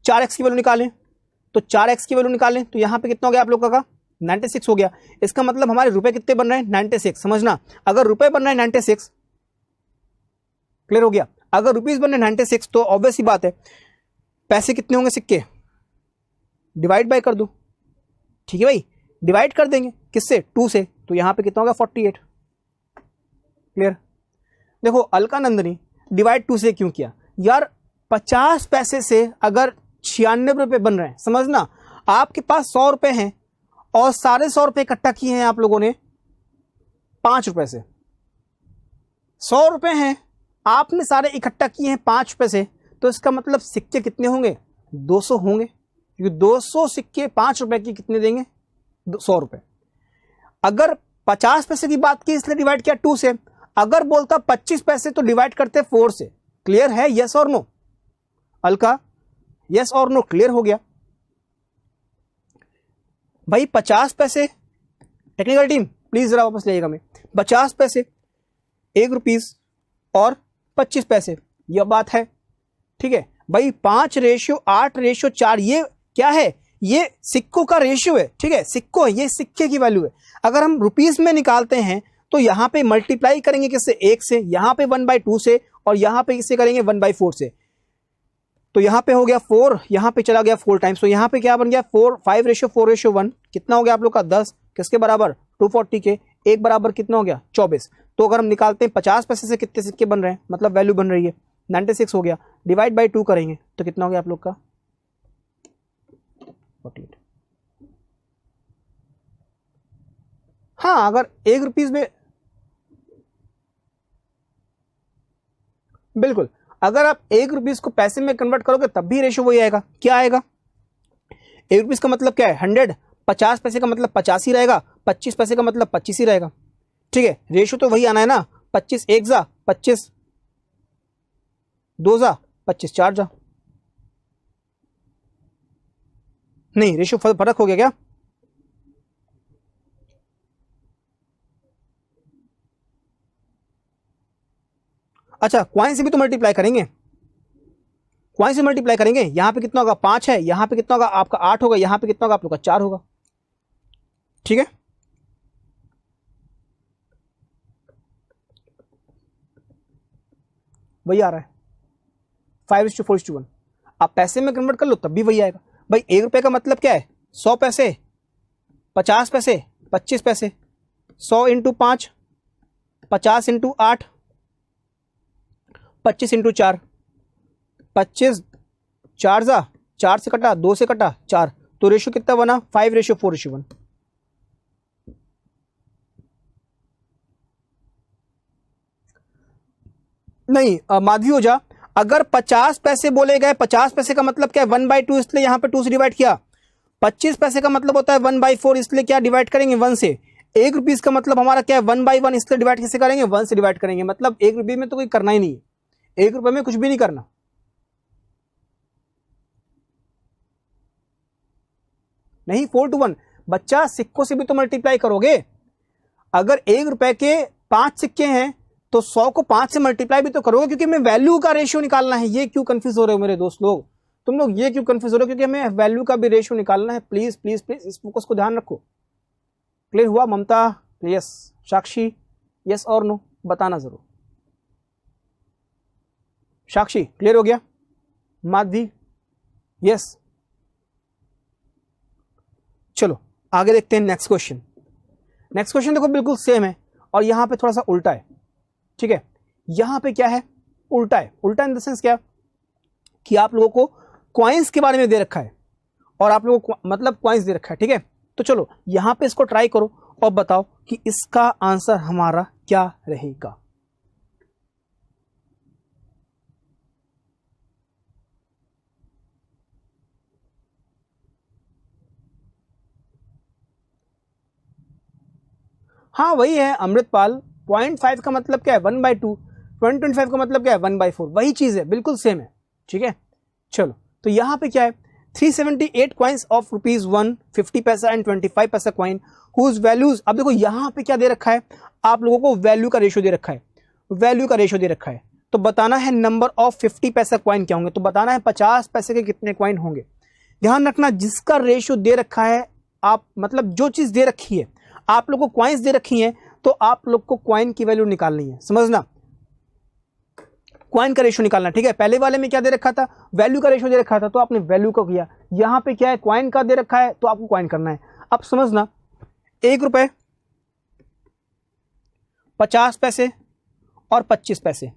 4x की वैल्यू निकालें, तो 4x की वैल्यू निकालें तो यहां पे कितना हो गया आप लोग का 96 हो गया। इसका मतलब हमारे रुपए कितने बन रहे हैं 96, समझना, अगर रुपए बन रहे हैं 96, क्लियर हो गया, अगर रुपीज बन रहे हैं 96 तो ऑब्वियस ही बात है पैसे कितने होंगे सिक्के, डिवाइड बाय कर दो। ठीक है भाई, डिवाइड कर देंगे किससे 2 से, तो यहां पे कितना होगा 48। क्लियर, देखो अलकानंदनी डिवाइड 2 से क्यों किया यार, 50 पैसे से अगर 96 रुपए बन रहे हैं, समझना आपके पास 100 रुपए हैं और 150 रुपए इकट्ठा किए हैं आप लोगों ने 5 रुपए से। 100 रुपए हैं आपने सारे इकट्ठा किए हैं 5 रुपए से, तो इसका मतलब सिक्के कितने होंगे 200 होंगे, क्योंकि 200 सिक्के 5 रुपए की कितने देंगे 100 रुपए। अगर 50 पैसे की बात की इसलिए डिवाइड किया 2 से, अगर बोलता 25 पैसे तो डिवाइड करते 4 से। क्लियर है, यस और नो अलका, यस और नो, क्लियर हो गया भाई। 50 पैसे, टेक्निकल टीम प्लीज जरा वापस लेगा मैं, 50 पैसे 1 रुपीज और 25 पैसे, यह बात है, ठीक है भाई। 5:8:4 ये क्या है, ये सिक्कों का रेशियो है, ठीक है, सिक्को है, ये सिक्के की वैल्यू है। अगर हम रुपीस में निकालते हैं तो यहां पे मल्टीप्लाई करेंगे किससे 1 से, यहां पे 1/2 से, और यहां पे किससे करेंगे 1/4 से। तो यहां पे हो गया 4, यहां पे चला गया 4 टाइम्स, तो यहां पे क्या बन गया 5:4:1, कितना हो गया आप लोग का 10, किसके बराबर 240 के, 1 बराबर कितना हो गया 24। तो अगर हम निकालते हैं 50 पैसे से कितने सिक्के बन रहे हैं, मतलब वैल्यू बन रही है 96 हो गया, डिवाइड बाय 2 करेंगे तो कितना हो गया आप लोग का हाँ, अगर 1 रुपीज में, बिल्कुल, अगर आप 1 रुपीज को पैसे में कन्वर्ट करोगे तब भी रेशियो वही आएगा। क्या आएगा? 1 रुपीज का मतलब क्या है? 100। 50 पैसे का मतलब 50 ही रहेगा। 25 पैसे का मतलब 25 ही रहेगा। ठीक है, रेशियो तो वही आना है ना। 25 1 जा, 25 2 जा, 25 4 जा। नहीं, रेशियो फर्क हो गया क्या? अच्छा, क्वाइन से भी तो मल्टीप्लाई करेंगे। क्वाइन से मल्टीप्लाई करेंगे। यहां पे कितना होगा? 5 है। यहां पे कितना होगा आपका? 8 होगा। यहां पे कितना होगा आप लोग का? 4 होगा। ठीक है, वही आ रहा है 5:4:1। आप पैसे में कन्वर्ट कर लो तब भी वही आएगा भाई। 1 रुपए का मतलब क्या है? 100 पैसे, 50 पैसे, 25 पैसे। 100 इंटू 5, 50 इंटू 8, 25 इंटू 4, 25 4 जा, 4 से कटा, 2 से कटा, 4, तो रेशियो कितना बना? 5:4:1। नहीं माधवी हो जा। अगर 50 पैसे बोले गए, 50 पैसे का मतलब क्या है? 1/2, इसलिए यहां पे 2 से डिवाइड किया। 25 पैसे का मतलब होता है 1/4, इसलिए क्या डिवाइड करेंगे? 1 से। 1 रुपीज का मतलब हमारा क्या है? 1/1, इसलिए डिवाइड किससे करेंगे? 1 से डिवाइड करेंगे। मतलब 1 रुपये में तो कोई करना ही नहीं है। 1 रुपये में कुछ भी नहीं करना। नहीं, 4:1 बच्चा, सिक्कों से भी तो मल्टीप्लाई करोगे। अगर 1 रुपए के 5 सिक्के हैं तो 100 को 5 से मल्टीप्लाई भी तो करोगे, क्योंकि हमें वैल्यू का रेशियो निकालना है। ये क्यों कंफ्यूज हो रहे हो मेरे दोस्त लोग? तुम लोग ये क्यों कंफ्यूज हो रहे हो? क्योंकि हमें वैल्यू का भी रेशियो निकालना है। प्लीज प्लीज प्लीज इस फोकस को ध्यान रखो। क्लियर हुआ? ममता यस, साक्षी यस और नो बताना जरूर। साक्षी क्लियर हो गया? माधवी यस। चलो आगे देखते हैं नेक्स्ट क्वेश्चन। नेक्स्ट क्वेश्चन देखो बिल्कुल सेम है और यहां पे थोड़ा सा उल्टा है। ठीक है, यहां पे क्या है? उल्टा है। उल्टा इन द सेंस क्या कि आप लोगों को कॉइन्स के बारे में दे रखा है और आप लोगों को मतलब कॉइन्स दे रखा है। ठीक है, तो चलो यहां पे इसको ट्राई करो और बताओ कि इसका आंसर हमारा क्या रहेगा। हाँ वही है अमृतपाल। 0.5 का मतलब क्या है? 1/2। 2025 का मतलब क्या है? 1/4। वही चीज है, बिल्कुल सेम है। ठीक है, चलो तो यहां पे क्या है? 378 कॉइन्स ऑफ ₹1, 50 पैसा एंड 25 पैसा कॉइन हुज वैल्यूज। अब देखो यहां पे क्या दे रखा है? आप लोगों को वैल्यू का रेशियो दे रखा है। वैल्यू का रेशियो दे रखा है तो बताना है नंबर ऑफ 50 पैसा कॉइन क्या होंगे। तो बताना है 50 पैसे के कितने कॉइन होंगे। ध्यान रखना जिसका रेशियो दे रखा है, आप मतलब जो चीज दे रखी है, आप लोग को कॉइन्स दे रखी हैं तो आप लोग को कॉइन की वैल्यू निकालनी है। समझना, कॉइन का रेशियो निकालना। ठीक है, पहले वाले में क्या दे रखा था? वैल्यू का रेशियो दे रखा था तो आपने वैल्यू को किया। यहां पे क्या है? कॉइन का दे रखा है तो आपको कॉइन करना है। अब समझना, 1 रुपए, 50 पैसे और 25 पैसे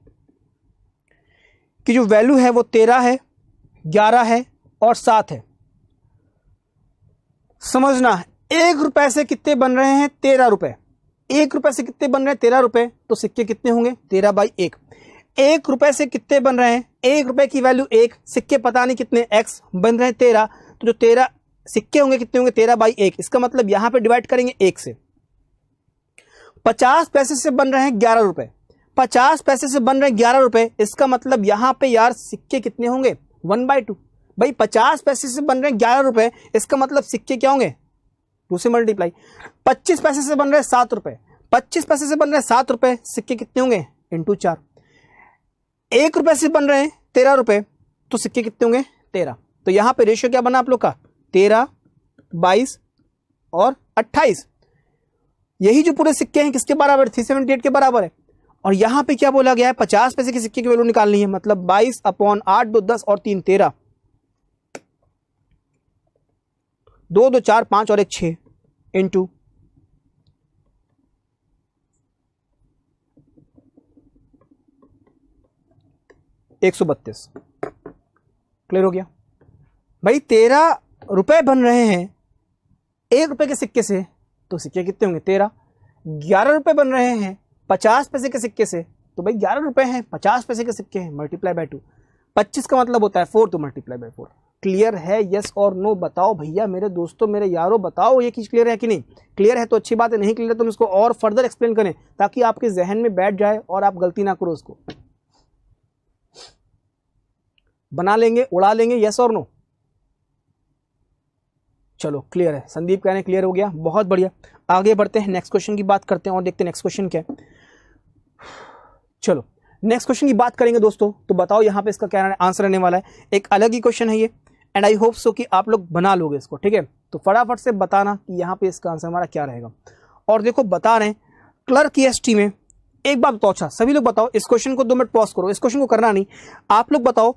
की जो वैल्यू है वो 13 है, 11 है और 7 है। समझना, 1 रुपए से कितने बन रहे हैं? 13 रुपए। 1 रुपए से कितने बन रहे हैं? 13 रुपए। तो सिक्के कितने होंगे? 13/1। 1 रुपए से कितने बन रहे हैं? 1 रुपए की वैल्यू 1, सिक्के पता नहीं कितने, x बन रहे हैं 13। तो जो 13 सिक्के होंगे कितने होंगे? 13/1। इसका मतलब यहां पे डिवाइड करेंगे 1 से। 50 पैसे से बन रहे हैं 11 रुपए। 50 पैसे से बन रहे हैं 11 रुपए। इसका मतलब यहां पे यार सिक्के कितने होंगे? 1/2। भाई 50 पैसे से बन रहे हैं 11 रुपए, इसका मतलब सिक्के क्या होंगे? 2 से मल्टीप्लाई। 25 पैसे से बन रहे हैं 7 रुपए। 25 पैसे से बन रहे हैं 7 रुपए, सिक्के कितने होंगे? इंटू 4। 1 रुपए से बन रहे हैं 13 रुपए, तो सिक्के कितने होंगे? 13। तो यहां पे रेशियो क्या बना आप लोग का? 13, 22 और 28। यही जो पूरे सिक्के हैं किसके बराबर? 378 के बराबर है। और यहां पे क्या बोला गया है? 50 पैसे के सिक्के की वैल्यू निकालनी है। मतलब 22/8, 2 10 और 3 13, 2 2 4 5 और 1 6 इंटू 132। क्लियर हो गया भाई? 13 रुपए बन रहे हैं 1 रुपए के सिक्के से, तो सिक्के कितने होंगे? 13। 11 रुपए बन रहे हैं 50 पैसे के सिक्के से, तो भाई 11 रुपए हैं 50 पैसे के सिक्के हैं, मल्टीप्लाई बाय 2, 25 का मतलब होता है 4, तो मल्टीप्लाई बाय 4। क्लियर है? यस और नो बताओ भैया, मेरे दोस्तों, मेरे यारों, बताओ ये चीज क्लियर है कि नहीं? क्लियर है तो अच्छी बात है, नहीं क्लियर है तो हम इसको और फर्दर एक्सप्लेन करें ताकि आपके जहन में बैठ जाए और आप गलती ना करो उसको। बना लेंगे, उड़ा लेंगे, यस और नो? चलो क्लियर है, संदीप कहने क्लियर हो गया, बहुत बढ़िया। आगे बढ़ते हैं, नेक्स्ट क्वेश्चन की बात करते हैं और देखते हैं नेक्स्ट क्वेश्चन क्या है। चलो नेक्स्ट क्वेश्चन की बात करेंगे दोस्तों, तो बताओ यहाँ पे इसका क्या आंसर रहने वाला है। एक अलग ही क्वेश्चन है ये, एंड आई होप सो कि आप लोग बना लोगे इसको, ठीक है? तो फटाफट से बताना कि यहाँ पे इसका आंसर हमारा क्या रहेगा। और देखो बता रहे हैं क्लर्क EST में, एक बात बताओ, अच्छा सभी लोग बताओ, इस क्वेश्चन को 2 मिनट पॉज करो, इस क्वेश्चन को करना नहीं, आप लोग बताओ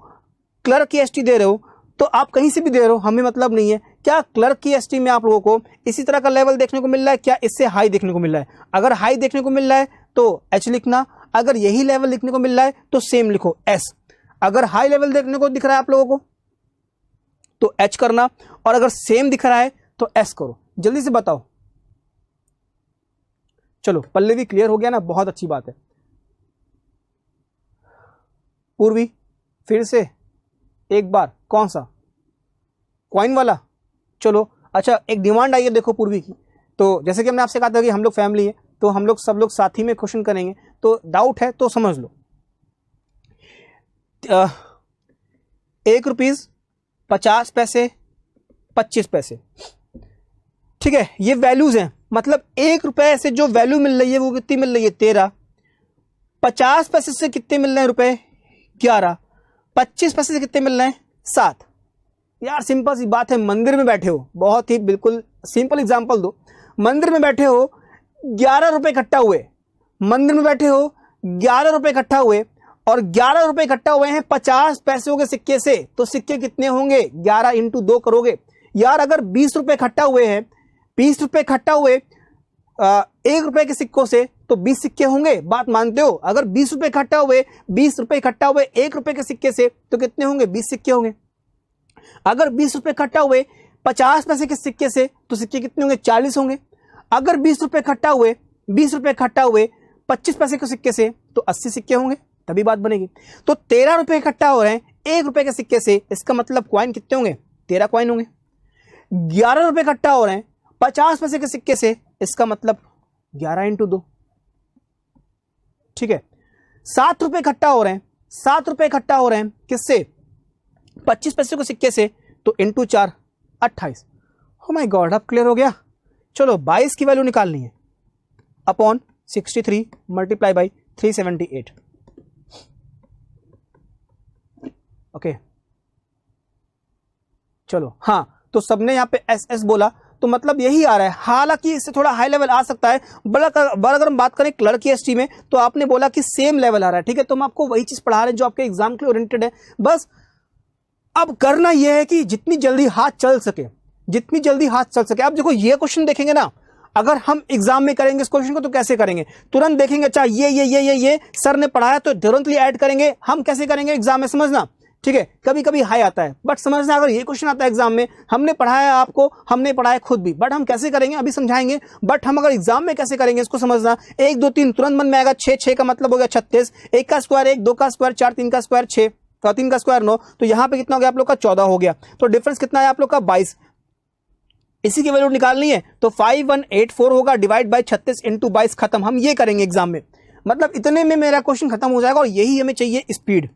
क्लर्क EST दे रहे हो तो आप कहीं से भी दे रहे हो, हमें मतलब नहीं है, क्या क्लर्क EST में आप लोगों को इसी तरह का लेवल देखने को मिल रहा है, क्या इससे हाई देखने को मिल रहा है? अगर हाई देखने को मिल रहा है तो H लिखना, अगर यही लेवल लिखने को मिल रहा है तो सेम लिखो S। अगर हाई लेवल देखने को दिख रहा है आप लोगों को तो H करना, और अगर सेम दिख रहा है तो S करो। जल्दी से बताओ। चलो पल्लवी क्लियर हो गया ना, बहुत अच्छी बात है। पूर्वी फिर से एक बार, कौन सा? कॉइन वाला? चलो अच्छा, एक डिमांड आई है देखो पूर्वी की, तो जैसे कि हमने आपसे कहा था कि हम लोग फैमिली है तो हम लोग सब लोग साथ ही में क्वेश्चन करेंगे, तो डाउट है तो समझ लो। 1 रुपीज 50 पैसे 25 पैसे, ठीक है, ये वैल्यूज हैं, मतलब 1 रुपए से जो वैल्यू मिल रही है वो कितनी मिल रही है? 13। 50 पैसे से कितने मिल रहे हैं रुपए? 11। 25 पैसे से कितने मिल रहे हैं? 7। यार सिंपल सी बात है, मंदिर में बैठे हो, बहुत ही बिल्कुल सिंपल एग्जांपल दो, मंदिर में बैठे हो 11 रुपए इकट्ठा हुए, मंदिर में बैठे हो 11 रुपए इकट्ठा हुए, और 11 रुपए इकट्ठा हुए हैं 50 पैसों के सिक्के से, तो सिक्के कितने होंगे? 11 × 2 करोगे यार। अगर 20 रुपए इकट्ठा हुए हैं, 20 रुपए इकट्ठा हुए 1 रुपए के सिक्कों से, तो 20 सिक्के होंगे, बात मानते हो? अगर 20 रुपए इकट्ठा हुए 1 रुपए के सिक्के से, तो कितने होंगे? 20 सिक्के होंगे। अगर 20 रुपए इकट्ठा हुए 50 पैसे के सिक्के से, तो सिक्के कितने होंगे? 40 होंगे। अगर 20 रुपए इकट्ठा हुए 25 पैसे के सिक्के से, तो 80 सिक्के होंगे, तभी बात बनेगी। तो 13 रुपए इकट्ठा हो रहे हैं 1 रुपए के सिक्के से, इसका मतलब कॉइन कितने होंगे? 13 कॉइन होंगे। 11 रुपए इकट्ठा हो रहे हैं 50 पैसे के सिक्के से, इसका मतलब 11 × 2, ठीक है। 7 रुपए इकट्ठा हो रहे हैं, 7 रुपए इकट्ठा हो रहे हैं किससे? 25 पैसे के सिक्के से, तो × 4 28। ओ माय गॉड, अब क्लियर हो गया। चलो 22 की वैल्यू निकालनी है, अपॉन 63 मल्टीप्लाई बाई 378। ओके चलो, हाँ तो सबने यहां पे SS बोला, तो मतलब यही आ रहा है, हालांकि इससे थोड़ा हाई लेवल आ सकता है, बट अगर हम बात करें क्लर्क EST में, तो आपने बोला कि सेम लेवल आ रहा है, ठीक है। तो हम आपको वही चीज पढ़ा रहे हैं जो आपके एग्जाम के लिए ओरिएंटेड है। बस अब करना यह है कि जितनी जल्दी हाथ चल सके, जितनी जल्दी हाथ चल सके। आप देखो ये क्वेश्चन देखेंगे ना, अगर हम एग्जाम में करेंगे इस क्वेश्चन को तो कैसे करेंगे? तुरंत देखेंगे, अच्छा ये सर ने पढ़ाया तो तुरंत ऐड करेंगे। हम कैसे करेंगे एग्जाम में, समझना, ठीक है। कभी कभी हाई आता है, बट समझना, अगर ये क्वेश्चन आता है एग्जाम में, हमने पढ़ाया आपको, हमने पढ़ाया खुद भी, बट हम कैसे करेंगे अभी समझाएंगे। बट हम अगर एग्जाम में कैसे करेंगे इसको समझना। 1 2 3 तुरंत मन में आएगा, 6 का मतलब हो गया 36, 1 का स्क्वायर 1, 2 का स्क्वायर 4, 3 का स्क्वायर 6, 3 का स्क्वायर 9, तो यहां पे कितना हो गया आप लोग का? 14 हो गया। तो डिफरेंस कितना है आप लोग का? 22। इसी की वैल्यू निकालनी है, तो 5184 होगा, डिवाइड बाय 36 × 22, खत्म। हम ये करेंगे एग्जाम में, मतलब इतने में मेरा क्वेश्चन खत्म हो जाएगा। और यही हमें चाहिए, स्पीड।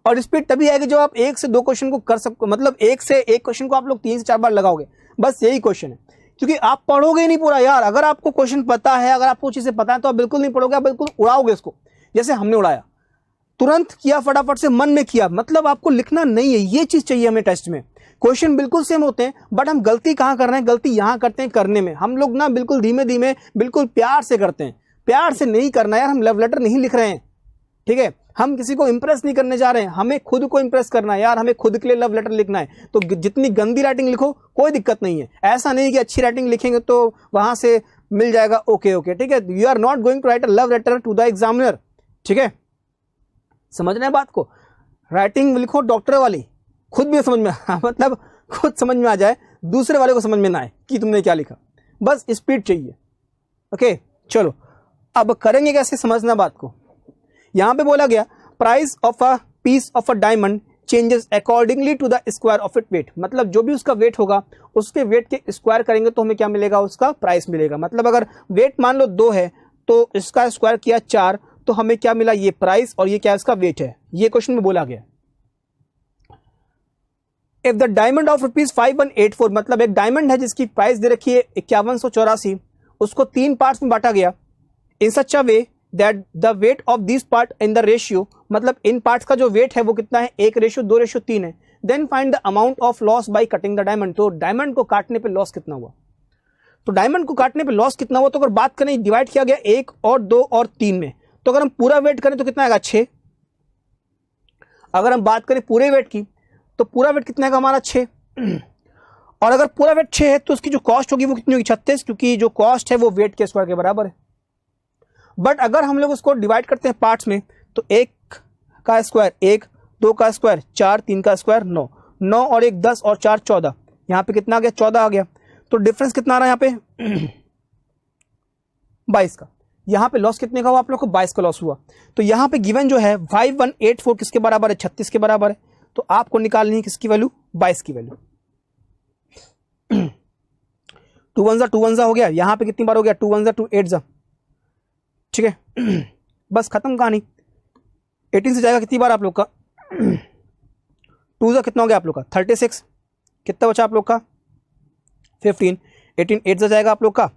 और स्पीड तभी आएगी जब आप 1 से 2 क्वेश्चन को कर सको, मतलब 1 से 1 क्वेश्चन को आप लोग 3 से 4 बार लगाओगे, बस यही क्वेश्चन है। क्योंकि आप पढ़ोगे ही नहीं पूरा यार। अगर आपको क्वेश्चन पता है, अगर आपको चीजें पता है, तो आप बिल्कुल नहीं पढ़ोगे, आप बिल्कुल उड़ाओगे इसको, जैसे हमने उड़ाया। तुरंत किया, फटाफट से मन में किया, मतलब आपको लिखना नहीं है। ये चीज चाहिए हमें टेस्ट में। क्वेश्चन बिल्कुल सेम होते हैं, बट हम गलती कहां कर रहे हैं? गलती यहां करते हैं करने में। हम लोग ना बिल्कुल धीमे धीमे, बिल्कुल प्यार से करते हैं। प्यार से नहीं करना यार, हम लव लेटर नहीं लिख रहे हैं, ठीक है। हम किसी को इंप्रेस नहीं करने जा रहे हैं, हमें खुद को इंप्रेस करना है यार। हमें खुद के लिए लव लेटर लिखना है, तो जितनी गंदी राइटिंग लिखो कोई दिक्कत नहीं है। ऐसा नहीं कि अच्छी राइटिंग लिखेंगे तो वहां से मिल जाएगा, ओके, ठीक है। You are not going to write a love letter to the examiner, ठीक है। समझना है बात को। राइटिंग लिखो डॉक्टर वाली, खुद भी समझ में मतलब खुद समझ में आ जाए, दूसरे वाले को समझ में ना आए कि तुमने क्या लिखा। बस स्पीड चाहिए, ओके चलो अब करेंगे कैसे, समझना बात को। यहां पे बोला गया price of a piece of a diamond changes accordingly to the square of it weight, मतलब जो भी उसका वेट होगा उसके वेट के स्क्वायर करेंगे तो हमें क्या मिलेगा, उसका प्राइस मिलेगा। मतलब अगर वेट मान लो 2 है तो इसका स्क्वायर किया 4 तो हमें क्या मिला, ये प्राइस और ये क्या इसका वेट है, ये क्वेश्चन में बोला गया। इफ द डायमंड ऑफ ₹5184, मतलब एक डायमंड है जिसकी प्राइस दे रखी है 5184, उसको 3 पार्ट्स में बांटा गया in such a way that the weight of this part in the ratio, मतलब इन पार्ट्स का जो वेट है वो कितना है, 1:2:3 है। Then find the amount of loss by cutting the diamond, तो डायमंड को काटने पे लॉस कितना हुआ, तो डायमंड को काटने पे लॉस कितना हुआ, तो अगर बात करें डिवाइड किया गया 1 और 2 और 3 में, तो अगर हम पूरा वेट करें तो कितना आएगा 6। अगर हम बात करें पूरे वेट की तो पूरा वेट कितना है हमारा 6, और अगर पूरा वेट 6 है तो उसकी जो कॉस्ट होगी वो कितनी होगी 36, क्योंकि जो कॉस्ट है वो वेट के स्क्वायर के बराबर है। बट अगर हम लोग उसको डिवाइड करते हैं पार्ट्स में तो 1 का स्क्वायर 1, 2 का स्क्वायर 4, 3 का स्क्वायर 9, 9 और 1 10 और 4 14, यहाँ पे कितना आ गया 14 आ गया। तो डिफरेंस कितना आ रहा है यहाँ पे 22 का। यहाँ पे लॉस कितने का हुआ आप लोग को, 22 का लॉस हुआ। तो यहाँ पे गिवन जो है 5184 किसके बराबर है, 36 के बराबर है। तो आपको निकालनी है किसकी वैल्यू, 22 की वैल्यू। 2 1 2 1 हो गया, यहाँ पे कितनी बार हो गया 2 1 2 8, ठीक है बस खत्म कहानी। 18 से जाएगा कितनी बार आप लोग का 2 कितना हो गया आप लोग का 36, कितना बचा आप लोग का 15, 18 8 जाएगा आप लोग का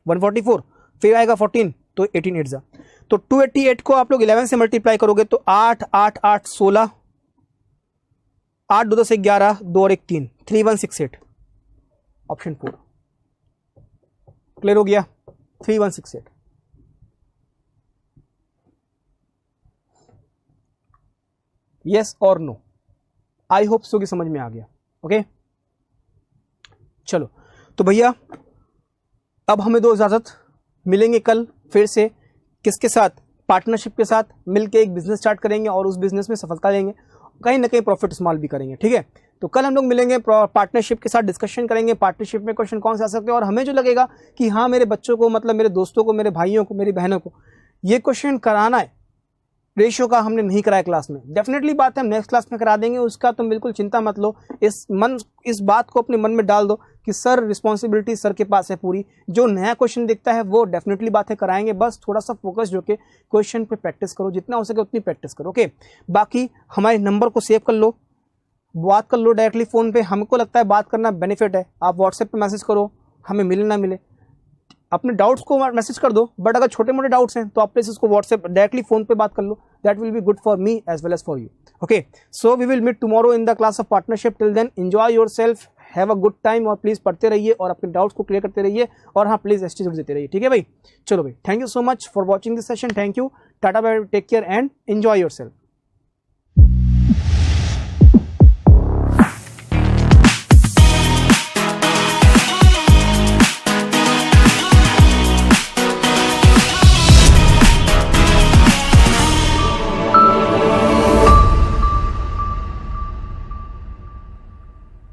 144, फिर आएगा 14, तो 18 8 तो 288 को आप लोग 11 से मल्टीप्लाई करोगे तो 8 8 8 16, 8 2 10 11, 2 और 1 3, 3168, ऑप्शन 4 क्लियर हो गया, 3168। यस और नो, आई होप सो कि समझ में आ गया। ओके चलो तो भैया अब हमें दो इजाजत, मिलेंगे कल फिर से किसके साथ, पार्टनरशिप के साथ मिलके एक बिजनेस स्टार्ट करेंगे और उस बिजनेस में सफलता लेंगे, कहीं ना कहीं प्रॉफिट स्मॉल भी करेंगे, ठीक है। तो कल हम लोग मिलेंगे, पार्टनरशिप के साथ डिस्कशन करेंगे, पार्टनरशिप में क्वेश्चन कौन से आ सकते हैं और हमें जो लगेगा कि हाँ मेरे बच्चों को, मतलब मेरे दोस्तों को, मेरे भाइयों को, मेरी बहनों को ये क्वेश्चन कराना है। रेशियो का हमने नहीं कराया क्लास में, डेफिनेटली बात है हम नेक्स्ट क्लास में करा देंगे, उसका तुम बिल्कुल चिंता मत लो। इस बात को अपने मन में डाल दो कि सर रिस्पॉन्सिबिलिटी सर के पास है पूरी, जो नया क्वेश्चन दिखता है वो डेफिनेटली बातें कराएंगे, बस थोड़ा सा फोकस जो के क्वेश्चन पे प्रैक्टिस करो, जितना हो सके उतनी प्रैक्टिस करो। ओके बाकी हमारे नंबर को सेव कर लो, बात कर लो डायरेक्टली फ़ोन पे, हमको लगता है बात करना बेनिफिट है। आप व्हाट्सएप पे मैसेज करो, हमें मिले ना मिले अपने डाउट्स को मैसेज कर दो, बट अगर छोटे मोटे डाउट्स हैं तो आप प्लीज इसको व्हाट्सएप डायरेक्टली फोन पे बात कर लो, that will be good for me as well as for you. Okay so we will meet tomorrow in the class of partnership, till then enjoy yourself, have a good time और please पढ़ते रहिए और अपने doubts को clear करते रहिए और हाँ प्लीज एस्टीट्यूड देते रहिए, ठीक है भाई। चलो भाई, thank you so much for watching this session, thank you, tata bye, take care and enjoy yourself.